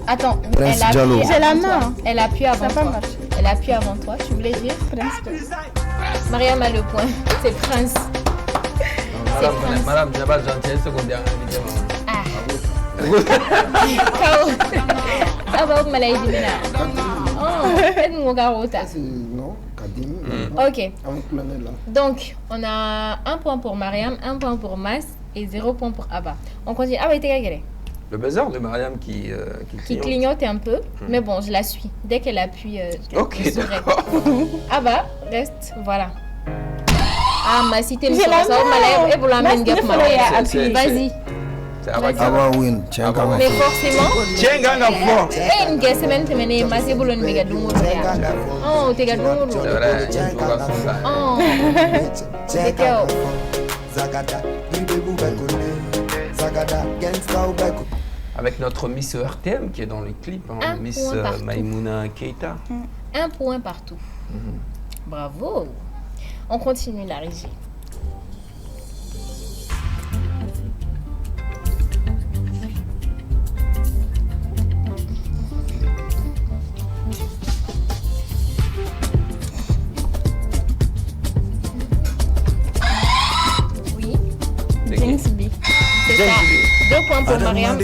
Attends, Prince Diallo. C'est la main. Elle appuie avant Ça va toi. marcher. Elle appuie avant toi. Tu voulais dire Prince. Mariam a le point. C'est Prince. Madame, je n'ai pas de gentillesse, c'est qu'on dit Ah. Kau. Abba, malay di mina. Oh, faites-moi garota. Non, Kadimi. Ok. Donc, on a 1 point pour Mariam, 1 point pour Mas et 0 point pour Abba. On continue. Ah, ouais, t'es gagné. Le buzzer de Mariam qui Qui clignote un peu, mais bon, je la suis. Dès qu'elle appuie, Ok, je saurai. d'accord. Abba, reste, voilà. Ah, ma cité me J'ai sera la ça, main. et pour la Mas, main il gap, faut ma aller mère. appuyer. Vas-y. C'est Abba qui a Ava win, tiens quand même. Mais forcément, Tiens, gang fort. une guest semaine, tu m'as ma c'est boulon méga doumo. Oh, t'es gars C'est vrai, il joue à son gars. Oh, c'est que. Avec notre Miss RTM qui est dans le clip, hein, Un Miss point partout. Maïmouna Keita. 1 point partout. Bravo. On continue la régie. c'est ça. 2 points pour Mariam, 1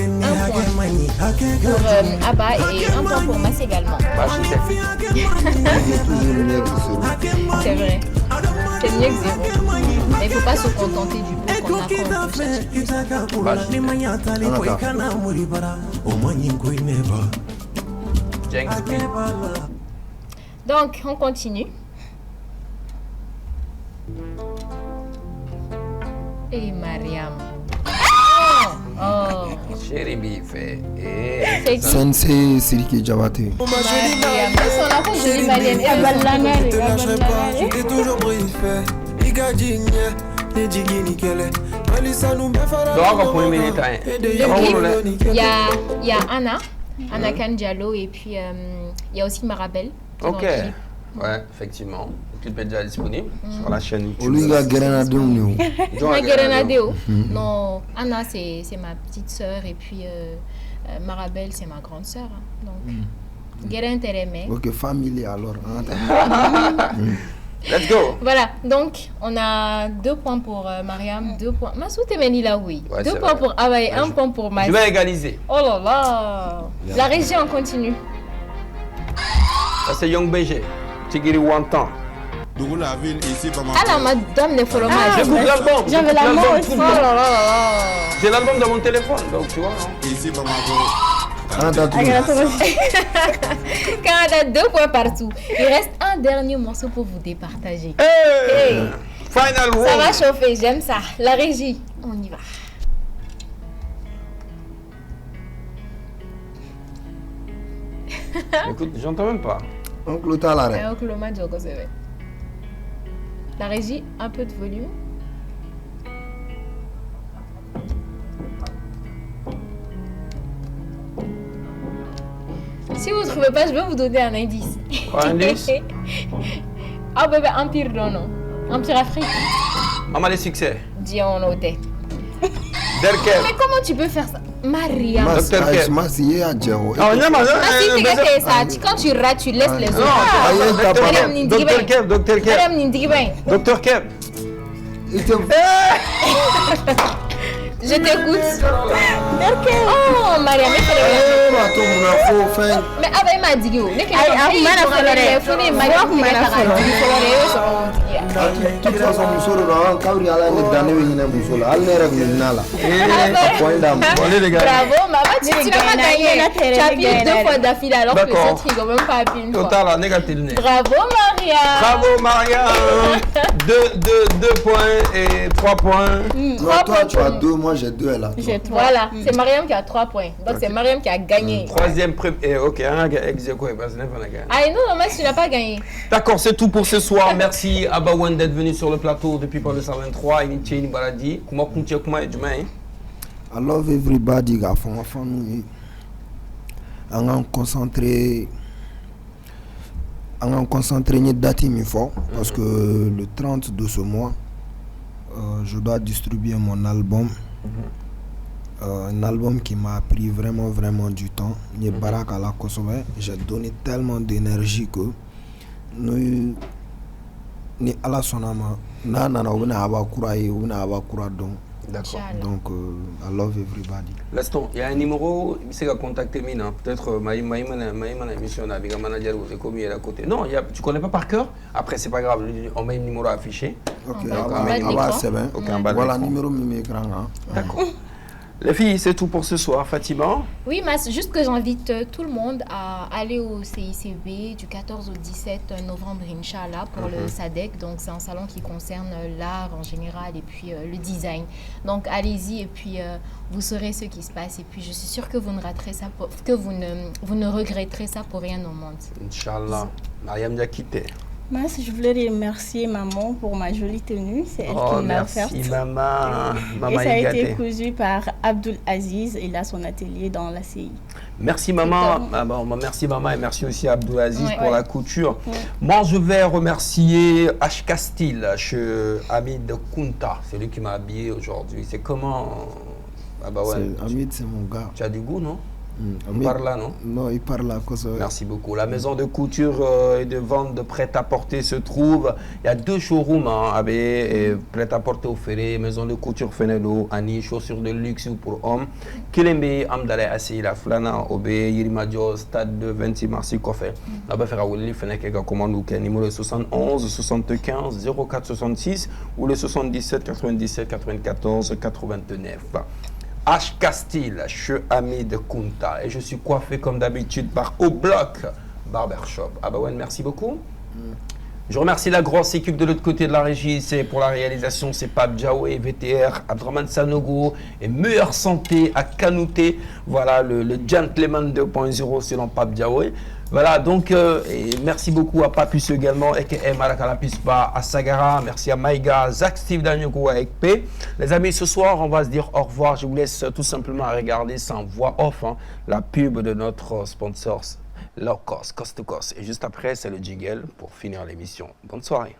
point pour Abba et 1 point pour Mas également. Bah, je sais. C'est toujours mieux que ce C'est vrai. C'est mieux que 0. Mais il ne faut pas se contenter du peu qu'on a quand on peut chercher plus. Bah, je sais. Jenks B. Donc, on continue. Et Mariam. Oh, Chérie B fait. c'est qui? Sensei Siriki Jabate. Mariam. Ils sont là pour jolie malienne. J'étais toujours briefé. Donc, on peut les militaires. Il y a Anna Kandialo et puis il y a aussi Marabel. qui est dans Ok. le clip. Ouais, effectivement. Le clip est déjà disponible sur la chaîne YouTube. Oluga Gerenadou. Ma Guérenadeo. Non, Anna c'est ma petite sœur et puis Marabel c'est ma grande sœur. Hein. Donc, Guérin Térémé. Ok, famille alors. Hein. Let's go. Voilà, donc on a 2 points pour Mariam, 2 points. Masou Temeni là, oui. Ouais, 2 c'est points vrai. pour Abba et 1 point pour Mas. Je vais égaliser. Oh là là. La régie en continue. Ça, c'est Young BG. Tigiri Wantan. La ville ici, pas Ah la madame les fromages. J'écoute l'album. j'avais j'écoute la l'album main tout Oh le là temps. là là là. J'ai l'album dans mon téléphone, donc tu vois. Hein. Ici, pas Canada, 2 points partout. Il reste un dernier morceau pour vous départager. Hey! Hey. Final Ça va round. chauffer, j'aime ça. La régie, on y va. Écoute, j'entends même pas. Oncle Talare. La régie, un peu de volume. Si vous ne trouvez pas, je vais vous donner un indice. Un indice? Ah bébé, Empire non. Empire Afrique. Maman les succès. Dion Ote. Derkel. Mais comment tu peux faire ça? Maria. Dr. Kev. Masiye Adjero. Ah, non, mais Si tu fais ça, quand tu rates, tu laisses les non, autres. Dr. Madame Kev. Nindi Dr. Kev. Dr. Kev. Madame Nindi Ben, Dr. Kev. je t'écoute. Oh, Maria, mais mais ah ben m'a dit que De toute façon, muso de don kabiri ala ne danne bɛ ɲinɛ muso la hali ne yɛrɛ kun bɛ ɲinɛ a la a point d'a ma. Bon, allez, les gars. Bravo, maman, tu n'as pas gagné. Tu as appuyé 2 fois d'affilée alors que les D'accord. autres, ils n'ont même pas appuyé une fois. Total, là, négatif. Bravo, Maria. Bravo, Maria. 2 points et 3 points. Non, 3 toi points tu as pour nous. 2, moi j'ai 2 là. J'ai 3. Voilà, c'est Mariam qui a 3 points. Donc c'est Mariam qui a gagné. Troisième pré... ok, un ex aequo, parce que c'est pas la guerre. Ah non, mais tu n'as pas gagné. D'accord, c'est tout pour ce soir. Merci à Bawan d'être venu sur le plateau depuis Pôle 123. Initié Baladi. Comment continuer, comment est demain? I love everybody ga fɔn fɔn n'u ye an k'an concentré n ye date min fɔ parce que le 30 de ce mois je dois distribuer mon album. Un album qui m'a pris vraiment du temps. N ye baara k'a la kosɛbɛ. J'ai donné tellement d'énergie que ni Ala sɔnna ma n'a nana u bɛna aba kura ye u bɛna aba kura dɔn. D'accord. Donc I love everybody. Laisse-toi. Il y a un numéro, c'est qu'à contacter Mina. Peut-être Maïma émission avec un manager ou commis à côté. Non, tu connais pas par cœur. Après, c'est pas grave. On met un numéro affiché. Ok, en bas de on va l'écran. c'est bien. Ok, en bas de Voilà, l'écran. numéro mimi écran. D'accord. Les filles, c'est tout pour ce soir. Fatima. Oui, mais c'est juste que j'invite tout le monde à aller au CICB du 14 au 17 novembre, Inch'Allah, pour le SADEC. Donc, c'est un salon qui concerne l'art en général et puis le design. Donc, allez-y et puis vous saurez ce qui se passe. Et puis, je suis sûre que vous ne raterez ça, que vous ne regretterez ça pour rien au monde. Inch'Allah. Mariam Diakité. Moi, je voulais remercier maman pour ma jolie tenue. C'est elle Oh, qui m'a offerte. merci, maman. Et Maman ça a été Igaté. cousu par Abdul Aziz. Il a son atelier dans la CI. Merci maman. Ah bon, merci maman et merci aussi à Abdoulaziz Ouais. pour la couture. Moi je vais remercier HK Style chez Hamid Kunta. C'est lui qui m'a habillé aujourd'hui. C'est comment? Ah bah ouais. Hamid, c'est mon gars. Tu as du goût, non? On parle là, non? Non, il parle là. Merci beaucoup. La maison de couture et de vente de prêt-à-porter se trouve. Il y a 2 showrooms, prêt-à-porter au Ferré, maison de couture Fenelo, Ani, chaussures de luxe pour hommes. Kilembe, Amdale, Assi, La Flana, Obé, Yirimadio, stade de 26 mars, Kofé. On va faire Willy Feneke, commande numéro 71 75 04 66 ou le 77 97 94 89. H. Castille, che ami de Kunta. Et je suis coiffé comme d'habitude par Au Bloc Barbershop. Abawen, merci beaucoup. Je remercie la grosse équipe de l'autre côté de la régie. C'est pour la réalisation, c'est Pape Diaoué, VTR, Abdraman Sanogo et meilleure santé à Kanouté. Voilà le Gentleman 2.0 selon Pape Diaoué. Voilà, donc et merci beaucoup à Papus également, et Marakala Pispa, à Sagara, merci à Maïga, Zach Steve Danyoko avec P. Les amis, ce soir, on va se dire au revoir. Je vous laisse tout simplement regarder sans voix off la pub de notre sponsor Low Cost, Cost to Cost. Et juste après, c'est le jingle pour finir l'émission. Bonne soirée.